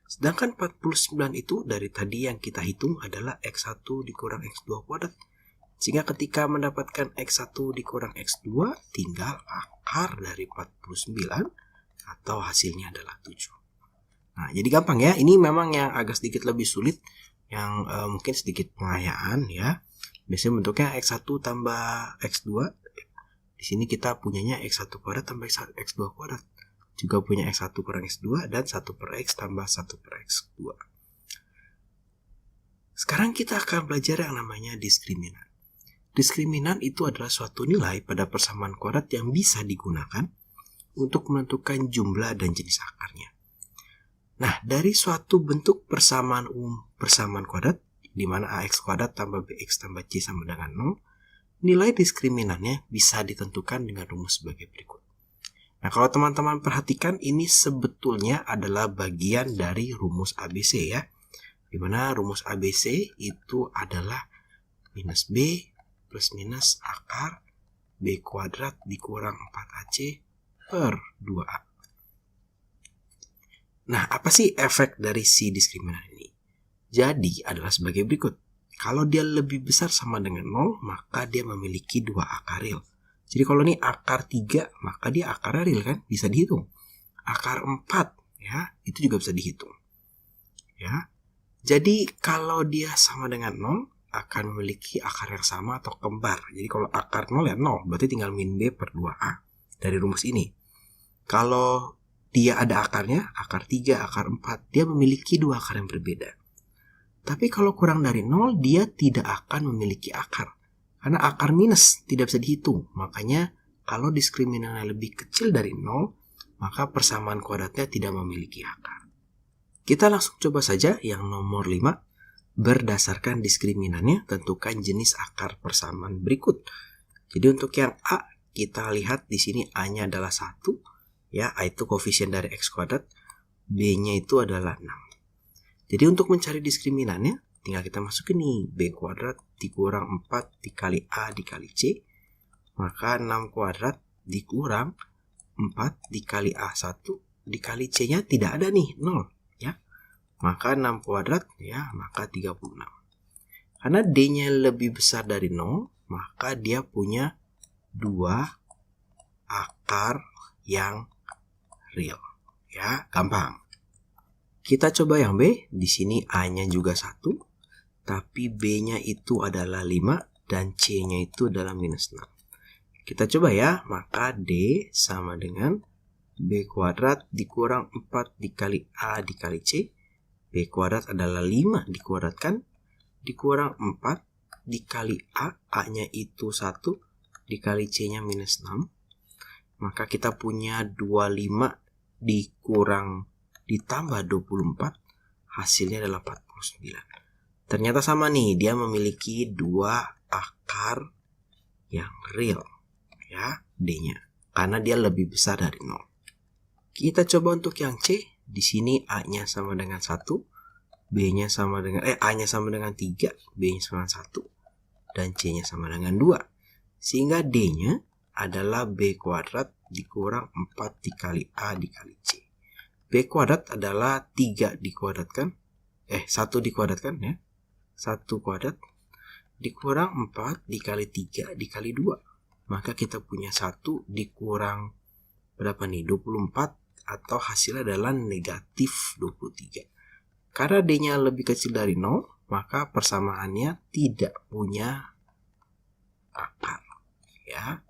Speaker 1: Sedangkan 49 itu dari tadi yang kita hitung adalah X1 dikurang X2 kuadrat. Sehingga ketika mendapatkan X1 dikurang X2 tinggal akar dari 49 atau hasilnya adalah 7. Nah, jadi gampang ya. Ini memang yang agak sedikit lebih sulit, yang mungkin sedikit pengayaan ya. Biasanya bentuknya X1 tambah X2. Di sini kita punyanya X1 kuadrat tambah X2 kuadrat. Juga punya X1 kurang X2 dan 1 per X tambah 1 per X2. Sekarang kita akan belajar yang namanya diskriminan. Diskriminan itu adalah suatu nilai pada persamaan kuadrat yang bisa digunakan untuk menentukan jumlah dan jenis akarnya. Nah, dari suatu bentuk persamaan kuadrat, di mana AX kuadrat tambah BX tambah C sama dengan 0, nilai diskriminannya bisa ditentukan dengan rumus sebagai berikut. Nah, kalau teman-teman perhatikan, ini sebetulnya adalah bagian dari rumus ABC ya. Di mana rumus ABC itu adalah minus B plus minus akar B kuadrat dikurang 4AC per 2A. Nah, apa sih efek dari si diskriminan ini? Jadi, adalah sebagai berikut. Kalau dia lebih besar sama dengan 0, maka dia memiliki 2 akar real. Jadi, kalau ini akar 3, maka dia akar real kan? Bisa dihitung. Akar 4, ya, itu juga bisa dihitung. Ya. Jadi, kalau dia sama dengan 0, akan memiliki akar yang sama atau kembar. Jadi, kalau akar 0 ya 0, berarti tinggal min B per 2A dari rumus ini. Kalau dia ada akarnya, akar 3, akar 4, dia memiliki 2 akar yang berbeda. Tapi kalau kurang dari 0, dia tidak akan memiliki akar. Karena akar minus tidak bisa dihitung. Makanya kalau diskriminannya lebih kecil dari 0, maka persamaan kuadratnya tidak memiliki akar. Kita langsung coba saja yang nomor 5. Berdasarkan diskriminannya, tentukan jenis akar persamaan berikut. Jadi untuk yang A, kita lihat di sini A-nya adalah 1. Ya, A itu koefisien dari X kuadrat, B-nya itu adalah 6. Jadi untuk mencari diskriminannya, tinggal kita masukin nih, B kuadrat dikurang 4 dikali A dikali C, maka 6 kuadrat dikurang 4 dikali A1 dikali C-nya tidak ada nih, 0. Ya. Maka 6 kuadrat, ya, maka 36. Karena D-nya lebih besar dari 0, maka dia punya 2 akar yang real. Ya, gampang. Kita coba yang B. Di sini A-nya juga 1, tapi B-nya itu adalah 5 dan C-nya itu adalah minus 6. Kita coba ya, maka D sama dengan B kuadrat dikurang 4 dikali A dikali C. B kuadrat adalah 5 dikuadratkan, dikurang 4 dikali A, A-nya itu 1, dikali C-nya minus 6. Maka kita punya 25 ditambah 24, hasilnya adalah 49. Ternyata sama nih, dia memiliki 2 akar yang real, ya, D-nya. Karena dia lebih besar dari 0. Kita coba untuk yang C. Di sini A-nya sama dengan 1, B-nya sama dengan A-nya sama dengan 3, B-nya sama dengan 1, dan C-nya sama dengan 2. Sehingga D-nya adalah B kuadrat dikurang 4 dikali A dikali C. B kuadrat adalah 3 dikuadratkan, 1 dikuadratkan ya. 1 kuadrat dikurang 4 dikali 3 dikali 2. Maka kita punya 1 dikurang berapa nih? 24, atau hasilnya adalah negatif 23. Karena D-nya lebih kecil dari 0, maka persamaannya tidak punya akar, ya.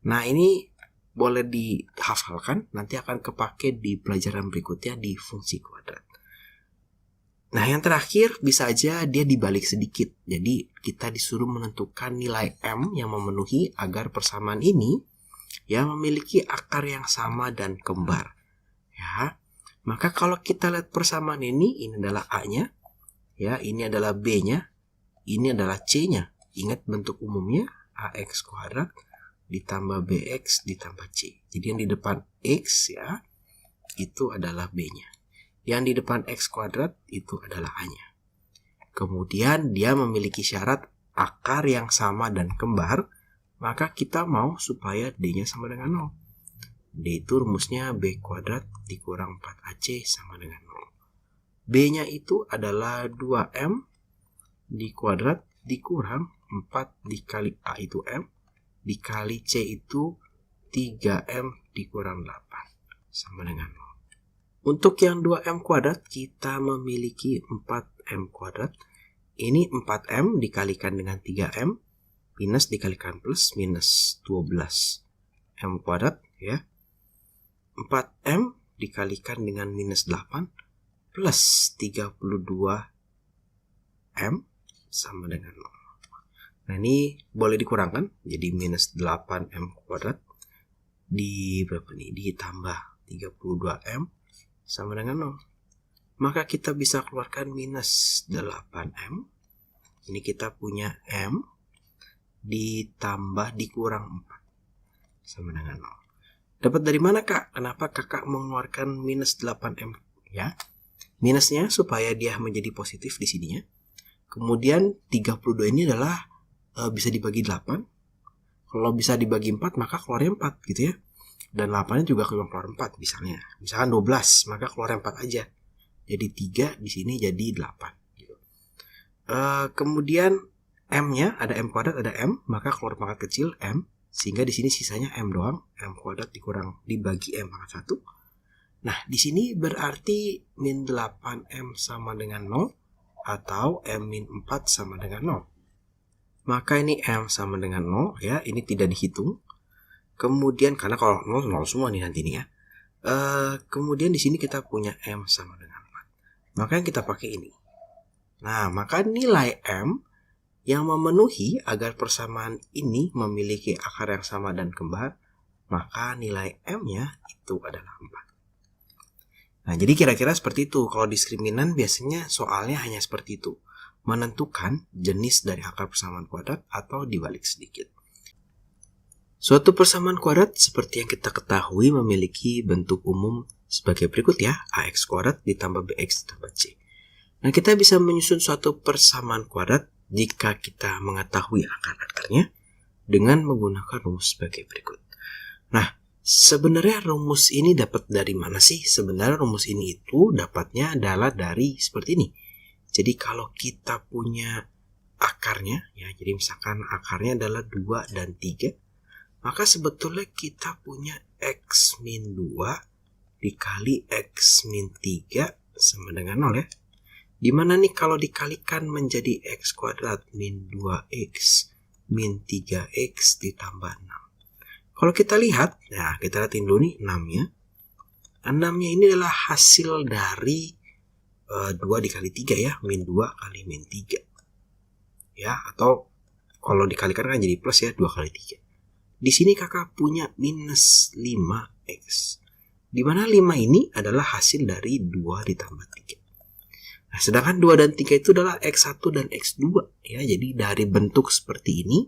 Speaker 1: Nah, ini boleh dihafalkan, nanti akan kepake di pelajaran berikutnya di fungsi kuadrat. Nah, yang terakhir bisa aja dia dibalik sedikit. Jadi kita disuruh menentukan nilai M yang memenuhi agar persamaan ini yang memiliki akar yang sama dan kembar. Ya, maka kalau kita lihat persamaan ini adalah A-nya, ya, ini adalah B-nya, ini adalah C-nya. Ingat bentuk umumnya, AX kuadrat ditambah BX ditambah C. Jadi yang di depan X, ya, itu adalah B-nya. Yang di depan X kuadrat itu adalah A-nya. Kemudian dia memiliki syarat akar yang sama dan kembar, maka kita mau supaya D-nya sama dengan 0. D itu rumusnya B kuadrat dikurang 4AC sama dengan 0. B-nya itu adalah 2M di kuadrat dikurang 4 dikali A itu M, dikali C itu 3M dikurang 8 sama dengan 0. Untuk yang 2M kuadrat kita memiliki 4M kuadrat. Ini 4M dikalikan dengan 3M, minus dikalikan plus, minus 12M kuadrat, ya. 4M dikalikan dengan minus 8 plus 32M sama dengan 0. Nah, ini boleh dikurangkan jadi minus 8M kuadrat di berapa nih? Ditambah 32M sama dengan 0. Maka kita bisa keluarkan minus 8M. Ini kita punya M ditambah dikurang 4 sama dengan 0. Dapat dari mana, Kak? Kenapa Kakak mengeluarkan minus 8M? Ya, minusnya supaya dia menjadi positif di sininya. Kemudian 32 ini adalah bisa dibagi 8. Kalau bisa dibagi 4, maka keluarnya 4 gitu ya. Dan 8-nya juga keluar 4 misalnya. Misalkan 12, maka keluar 4 aja. Jadi 3 di sini jadi 8 gitu. Kemudian M-nya ada M kuadrat, ada M, maka keluar pangkat kecil M. Sehingga di sini sisanya M doang, M kuadrat dikurang dibagi M pangkat 1. Nah, di sini berarti min 8M sama dengan 0 atau M min 4 sama dengan 0. Maka ini M sama dengan 0, ya, ini tidak dihitung. Kemudian karena kalau 0 semua nih nanti nih ya. Kemudian di sini kita punya M sama dengan 4. Maka yang kita pakai ini. Nah, maka nilai M yang memenuhi agar persamaan ini memiliki akar yang sama dan kembar, maka nilai M-nya itu adalah 4. Nah, jadi kira-kira seperti itu. Kalau diskriminan biasanya soalnya hanya seperti itu. Menentukan jenis dari akar persamaan kuadrat atau dibalik sedikit. Suatu persamaan kuadrat seperti yang kita ketahui memiliki bentuk umum sebagai berikut ya. AX kuadrat ditambah BX ditambah C. Nah, kita bisa menyusun suatu persamaan kuadrat jika kita mengetahui akar-akarnya dengan menggunakan rumus sebagai berikut. Nah, sebenarnya rumus ini dapat dari mana sih? Sebenarnya rumus ini itu dapatnya adalah dari seperti ini. Jadi kalau kita punya akarnya, ya, jadi misalkan akarnya adalah 2 dan 3, maka sebetulnya kita punya X min 2 dikali X min 3 sama dengan 0 ya. Dimana nih kalau dikalikan menjadi X kuadrat min 2X min 3X ditambah 6. Kalau kita lihat, nah kita lihatin dulu nih 6-nya. 6-nya ini adalah hasil dari 2 dikali 3 ya, min 2 kali min 3. ya, atau kalau dikalikan kan jadi plus ya, 2 kali 3. Di sini kakak punya minus 5x. Di mana 5 ini adalah hasil dari 2 ditambah 3. Nah, sedangkan 2 dan 3 itu adalah X1 dan X2 ya. Jadi dari bentuk seperti ini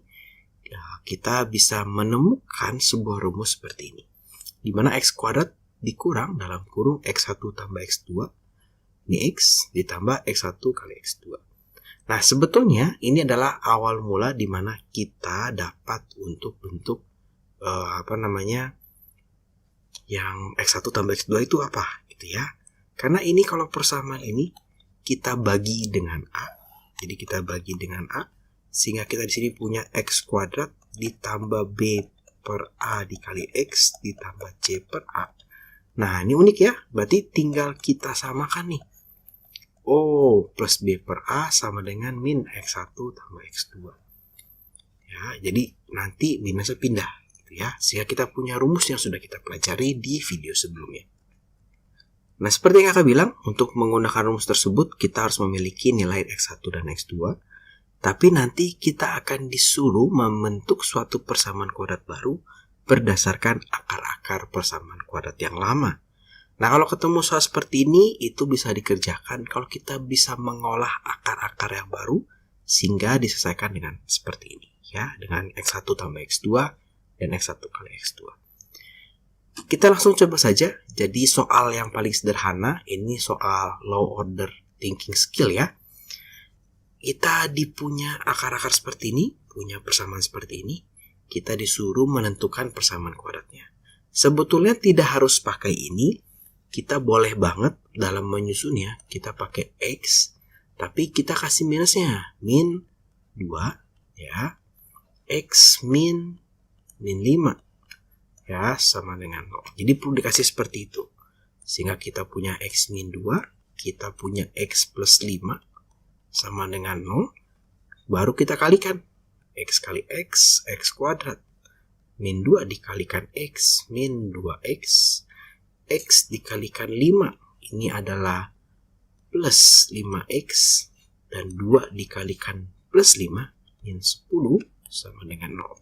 Speaker 1: ya, kita bisa menemukan sebuah rumus seperti ini. Di mana X kuadrat dikurang dalam kurung X1 tambah X2. Ini X ditambah X1 kali X2. Nah, sebetulnya ini adalah awal mula di mana kita dapat untuk bentuk yang X1 tambah X2 itu apa gitu ya. Karena ini kalau persamaan ini kita bagi dengan A. Jadi kita bagi dengan A sehingga kita di sini punya X kuadrat ditambah B per A dikali X ditambah C per A. Nah, ini unik ya. Berarti tinggal kita samakan nih. Oh, plus B per A sama dengan min X1 tambah X2. Ya, jadi nanti minusnya pindah gitu ya. Sehingga kita punya rumus yang sudah kita pelajari di video sebelumnya. Nah, seperti yang kakak bilang, untuk menggunakan rumus tersebut, kita harus memiliki nilai X1 dan X2. Tapi nanti kita akan disuruh membentuk suatu persamaan kuadrat baru berdasarkan akar-akar persamaan kuadrat yang lama. Nah, kalau ketemu soal seperti ini, itu bisa dikerjakan kalau kita bisa mengolah akar-akar yang baru sehingga diselesaikan dengan seperti ini. Ya, dengan X1 tambah X2 dan X1 kali X2. Kita langsung coba saja. Jadi soal yang paling sederhana, ini soal low order thinking skill ya. Kita dipunya akar-akar seperti ini, punya persamaan seperti ini. Kita disuruh menentukan persamaan kuadratnya. Sebetulnya tidak harus pakai ini. Kita boleh banget dalam menyusunnya, kita pakai X. Tapi kita kasih minusnya, min 2 ya. X min 5. Ya, sama dengan 0. Jadi perlu dikasih seperti itu. Sehingga kita punya X min 2, kita punya X plus 5 sama dengan 0. Baru kita kalikan. X kali X, X kuadrat. Min 2 dikalikan X, min 2X. X dikalikan 5. Ini adalah plus 5X. Dan 2 dikalikan plus 5, min 10 sama dengan 0.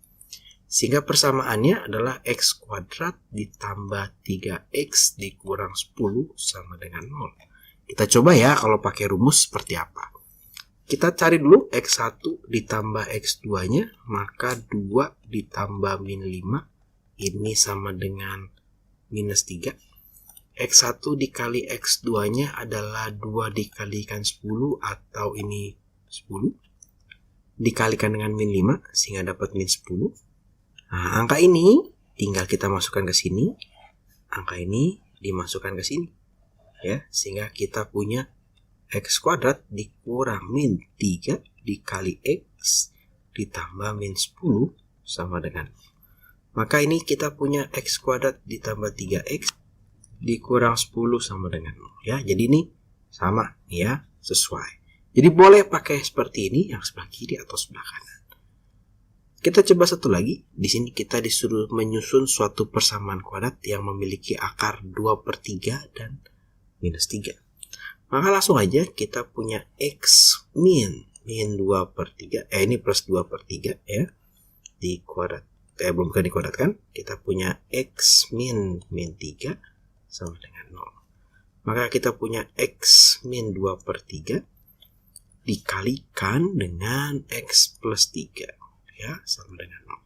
Speaker 1: Sehingga persamaannya adalah X kuadrat ditambah 3X dikurang 10 sama dengan 0. Kita coba ya kalau pakai rumus seperti apa. Kita cari dulu X1 ditambah X2-nya, maka 2 ditambah min 5, ini sama dengan minus 3. X1 dikali X2-nya adalah 2 dikalikan 10 atau ini 10. Dikalikan dengan min 5 sehingga dapat min 10. Nah, angka ini tinggal kita masukkan ke sini. Angka ini dimasukkan ke sini. Ya, sehingga kita punya X kuadrat dikurang min 3 dikali X ditambah min 10 sama dengan 0. Maka ini kita punya X kuadrat ditambah 3X dikurang 10 sama dengan 0. Ya, jadi ini sama ya, sesuai. Jadi boleh pakai seperti ini yang sebelah kiri atau sebelah kanan. Kita coba satu lagi. Di sini kita disuruh menyusun suatu persamaan kuadrat yang memiliki akar 2/3 dan minus 3. Maka langsung aja kita punya X min 2/3. Ini plus 2/3 ya. Di kuadrat. Belum kan dikuadratkan. Kita punya X min 3 sama dengan 0. Maka kita punya X min 2/3 dikalikan dengan X plus 3. Ya, sama dengan 0.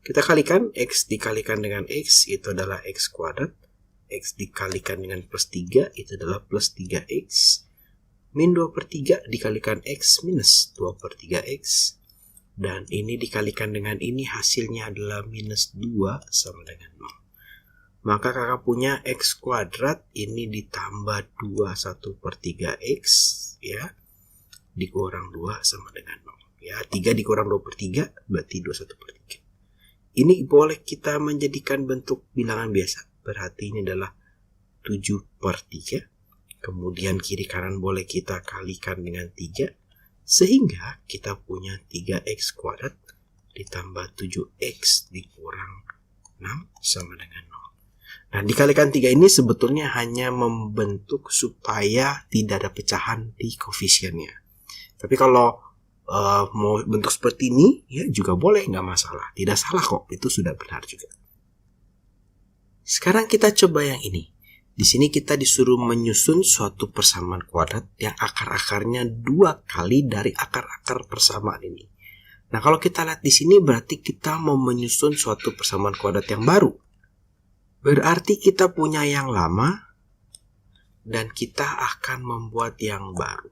Speaker 1: Kita kalikan X dikalikan dengan X itu adalah X kuadrat. X dikalikan dengan plus 3 itu adalah plus 3X. Min 2/3 dikalikan X minus 2/3X. Dan ini dikalikan dengan ini hasilnya adalah minus 2 sama dengan 0. Maka kakak punya X kuadrat ini ditambah 2 1/3X ya. Dikurang 2 sama dengan 0. Ya, 3 dikurang 2/3 berarti 21/3. Ini boleh kita menjadikan bentuk bilangan biasa. Berarti ini adalah 7/3. Kemudian kiri kanan boleh kita kalikan dengan 3. Sehingga kita punya 3X kuadrat ditambah 7X dikurang 6 sama dengan 0. Nah, dikalikan 3 ini sebetulnya hanya membentuk supaya tidak ada pecahan di koefisiennya. Tapi kalau mau bentuk seperti ini, ya juga boleh, nggak masalah. Tidak salah kok, itu sudah benar juga. Sekarang kita coba yang ini. Di sini kita disuruh menyusun suatu persamaan kuadrat yang akar-akarnya 2 kali dari akar-akar persamaan ini. Nah, kalau kita lihat di sini berarti kita mau menyusun suatu persamaan kuadrat yang baru. Berarti kita punya yang lama dan kita akan membuat yang baru.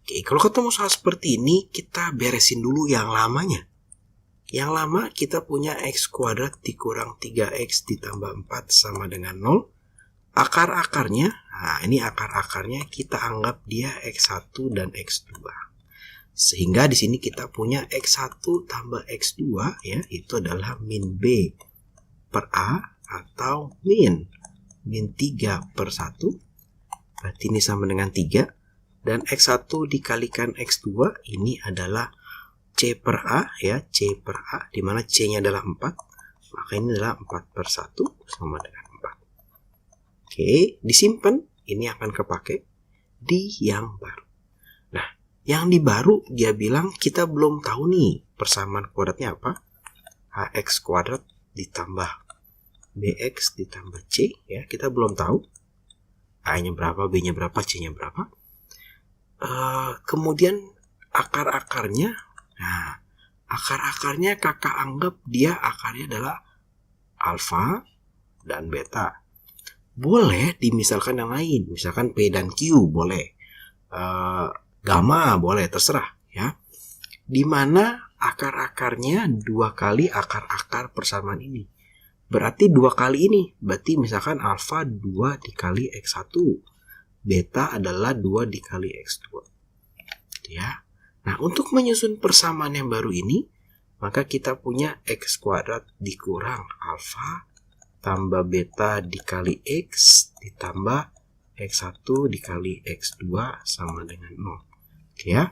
Speaker 1: Oke, kalau ketemu soal seperti ini, kita beresin dulu yang lamanya. Yang lama kita punya x kuadrat dikurang 3x ditambah 4 sama dengan 0. Akar-akarnya, nah ini akar-akarnya kita anggap dia x1 dan x2. Sehingga di sini kita punya x1 tambah x2 ya, itu adalah min b per a atau min 3 per 1. Berarti ini sama dengan 3. Dan x1 dikalikan x2 ini adalah c per a ya, c per a, di mana c-nya adalah 4. Maka ini adalah 4 per 1 sama dengan 4. Oke, disimpan, ini akan kepake di yang baru. Nah, yang di baru dia bilang kita belum tahu nih persamaan kuadratnya apa. Ax kuadrat ditambah bx ditambah c ya, kita belum tahu a-nya berapa, b-nya berapa, c-nya berapa. Kemudian akar-akarnya, nah akar-akarnya kakak anggap dia akarnya adalah alfa dan beta. Boleh dimisalkan yang lain, misalkan p dan q boleh, gamma boleh, terserah ya. Dimana akar-akarnya 2 kali akar-akar persamaan ini. Berarti 2 kali ini, berarti misalkan alfa 2 dikali x1. Beta adalah 2 dikali x2. Ya. Nah, untuk menyusun persamaan yang baru ini, maka kita punya x kuadrat dikurang alfa tambah beta dikali x ditambah x1 dikali x2 sama dengan 0. Oke ya.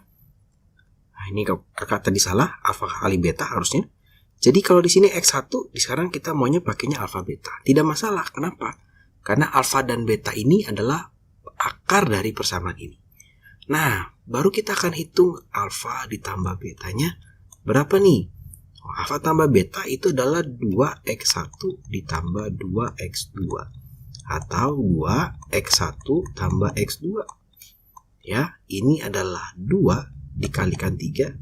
Speaker 1: Nah, ini kakak tadi salah, alfa kali beta harusnya. Jadi kalau di sini x1, sekarang kita maunya pakainya alfa beta. Tidak masalah. Kenapa? Karena alfa dan beta ini adalah akar dari persamaan ini. Nah, baru kita akan hitung alfa ditambah betanya berapa nih? Alfa tambah beta itu adalah 2x1 ditambah 2x2 atau 2x1 tambah x2. Ya, ini adalah 2 dikalikan 3.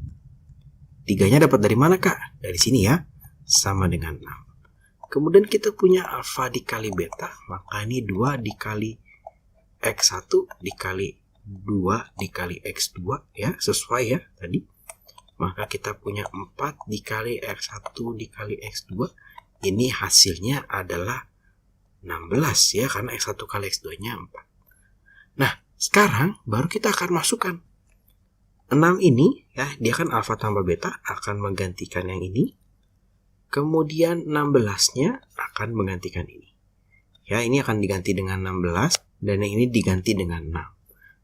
Speaker 1: 3-nya dapat dari mana, Kak? Dari sini ya. Sama dengan 6. Kemudian kita punya alfa dikali beta, maka ini 2 dikali x1 dikali 2 dikali x2 ya, sesuai ya tadi. Maka kita punya 4 dikali x1 dikali x2. Ini hasilnya adalah 16 ya, karena x1 kali x2 nya 4. Nah, sekarang baru kita akan masukkan 6 ini ya, dia kan alfa tambah beta akan menggantikan yang ini. Kemudian 16-nya akan menggantikan ini. Ya, ini akan diganti dengan 16 dan yang ini diganti dengan 6.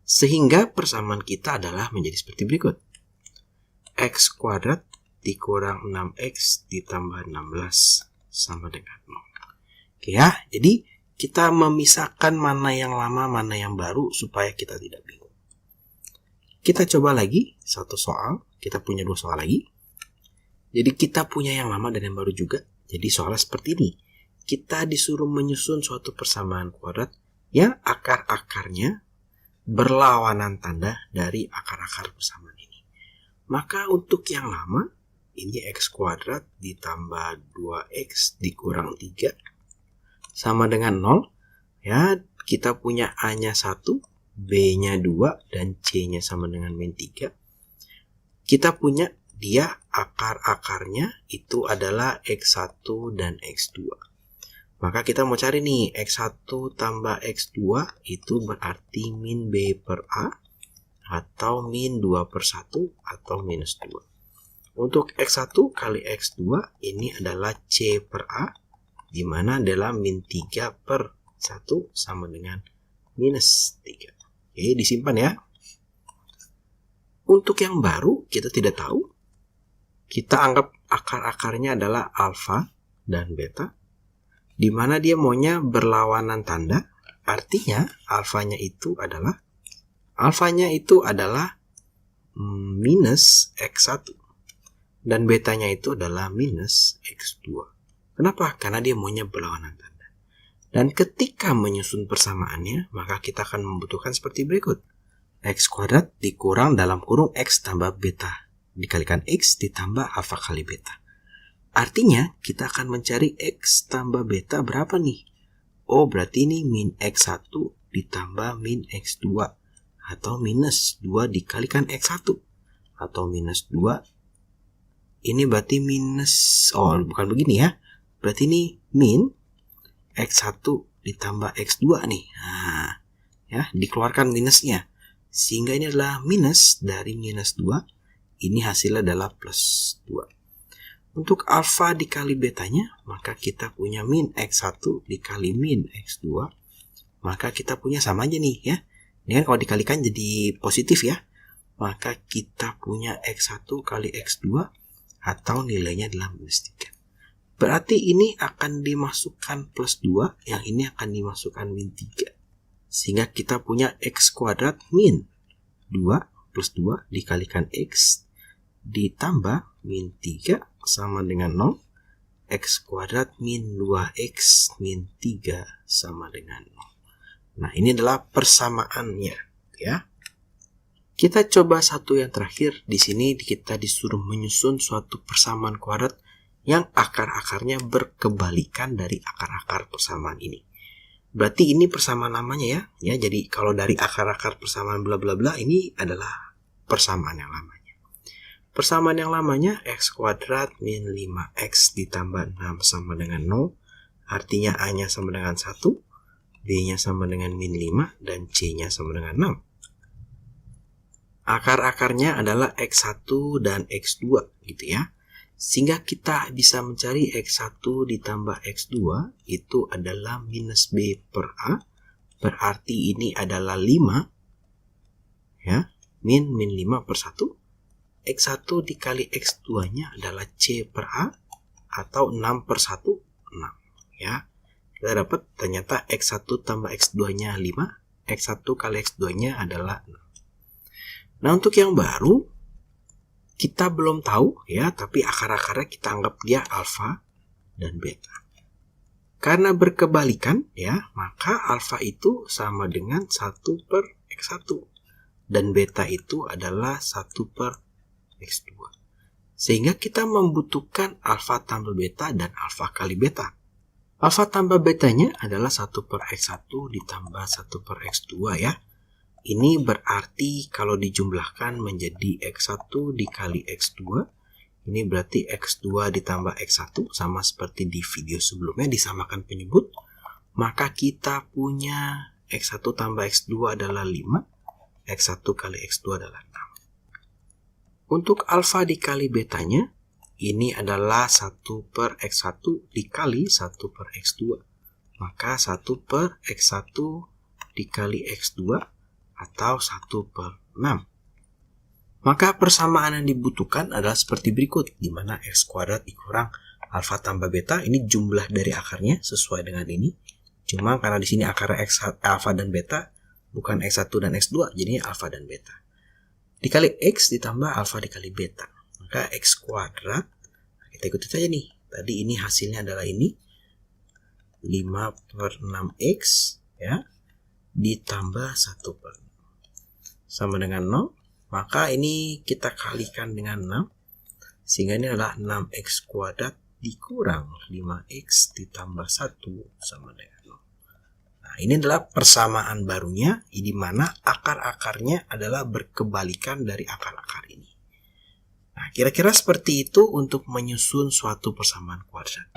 Speaker 1: Sehingga persamaan kita adalah menjadi seperti berikut. X kuadrat dikurang 6x ditambah 16 sama dengan 0. Oke ya, jadi kita memisahkan mana yang lama, mana yang baru supaya kita tidak bingung. Kita coba lagi satu soal. Kita punya 2 soal lagi. Jadi kita punya yang lama dan yang baru juga. Jadi soalnya seperti ini. Kita disuruh menyusun suatu persamaan kuadrat yang akar-akarnya berlawanan tanda dari akar-akar persamaan ini. Maka untuk yang lama, ini x kuadrat ditambah 2x dikurang 3 sama dengan 0. Ya, kita punya a-nya 1, b-nya 2, dan c-nya sama dengan min 3. Kita punya dia akar-akarnya itu adalah x1 dan x2. Maka kita mau cari nih, x1 tambah x2 itu berarti min b per a atau min 2 per 1 atau minus 2. Untuk x1 kali x2 ini adalah c per a, di mana adalah min 3 per 1 sama dengan minus 3. Oke, disimpan ya. Untuk yang baru kita tidak tahu. Kita anggap akar-akarnya adalah alfa dan beta, di mana dia maunya berlawanan tanda. Artinya alfanya itu adalah minus X1. Dan betanya itu adalah minus X2. Kenapa? Karena dia maunya berlawanan tanda. Dan ketika menyusun persamaannya, maka kita akan membutuhkan seperti berikut. X kuadrat dikurang dalam kurung X tambah beta dikalikan X ditambah alfa kali beta. Artinya, kita akan mencari X tambah beta berapa nih? Oh, berarti ini min X1 ditambah min X2. Atau minus 2 dikalikan X1. Atau minus 2. Ini berarti minus, bukan begini ya. Berarti ini min X1 ditambah X2 nih. Nah, ya, dikeluarkan minusnya. Sehingga ini adalah minus dari minus 2. Ini hasilnya adalah plus 2. Untuk alfa dikali betanya, maka kita punya min X1 dikali min X2. Maka kita punya sama aja nih ya. Ini kan kalau dikalikan jadi positif ya. Maka kita punya X1 kali X2 atau nilainya adalah minus 3. Berarti ini akan dimasukkan plus 2, yang ini akan dimasukkan min 3. Sehingga kita punya X kuadrat min 2 plus 2 dikalikan X ditambah min 3 sama dengan 0. X kuadrat min 2X min 3 sama dengan 0. Nah, ini adalah persamaannya ya. Kita coba satu yang terakhir. Di sini kita disuruh menyusun suatu persamaan kuadrat yang akar-akarnya berkebalikan dari akar-akar persamaan ini. Berarti ini persamaan namanya ya. Ya, jadi kalau dari akar-akar persamaan bla bla bla, ini adalah persamaan yang lamanya. Persamaan yang lamanya X kuadrat min 5X ditambah 6 sama dengan 0. Artinya A-nya sama dengan 1, B-nya sama dengan min 5, dan C-nya sama dengan 6. Akar-akarnya adalah X1 dan X2 gitu ya. Sehingga kita bisa mencari X1 ditambah X2 itu adalah minus B per A. Berarti ini adalah 5 ya. Min 5 per 1. X1 dikali X2-nya adalah C per A atau 6 per 1, 6 ya. Kita dapat ternyata X1 tambah X2-nya 5. X1 kali X2-nya adalah 6. Nah, untuk yang baru kita belum tahu ya, tapi akar-akarnya kita anggap dia alfa dan beta. Karena berkebalikan ya, maka alfa itu sama dengan 1 per X1 dan beta itu adalah 1 per X2. Sehingga kita membutuhkan alfa tambah beta dan alfa kali beta. Alfa tambah betanya adalah 1 per X1 ditambah 1 per X2 ya. Ini berarti kalau dijumlahkan menjadi X1 dikali X2. Ini berarti X2 ditambah X1 sama seperti di video sebelumnya disamakan penyebut. Maka kita punya X1 tambah X2 adalah 5. X1 kali X2 adalah 6. Untuk alfa dikali betanya, ini adalah 1 per X1 dikali 1 per X2. Maka 1 per X1 dikali X2 atau 1 per 6. Maka persamaan yang dibutuhkan adalah seperti berikut, di mana X kuadrat dikurang alfa tambah beta, ini jumlah dari akarnya sesuai dengan ini. Cuma karena di sini akarnya alfa dan beta, bukan X1 dan X2, jadi alfa dan beta. Dikali X ditambah alfa dikali beta. Maka X kuadrat, kita ikuti saja nih. Tadi ini hasilnya adalah ini, 5 per 6X, ya, ditambah 1 per 6. Sama dengan 0, maka ini kita kalikan dengan 6, sehingga ini adalah 6x kuadrat dikurang 5x ditambah 1 sama dengan 0. Nah, ini adalah persamaan barunya, di mana akar-akarnya adalah berkebalikan dari akar-akar ini. Nah, kira-kira seperti itu untuk menyusun suatu persamaan kuadrat.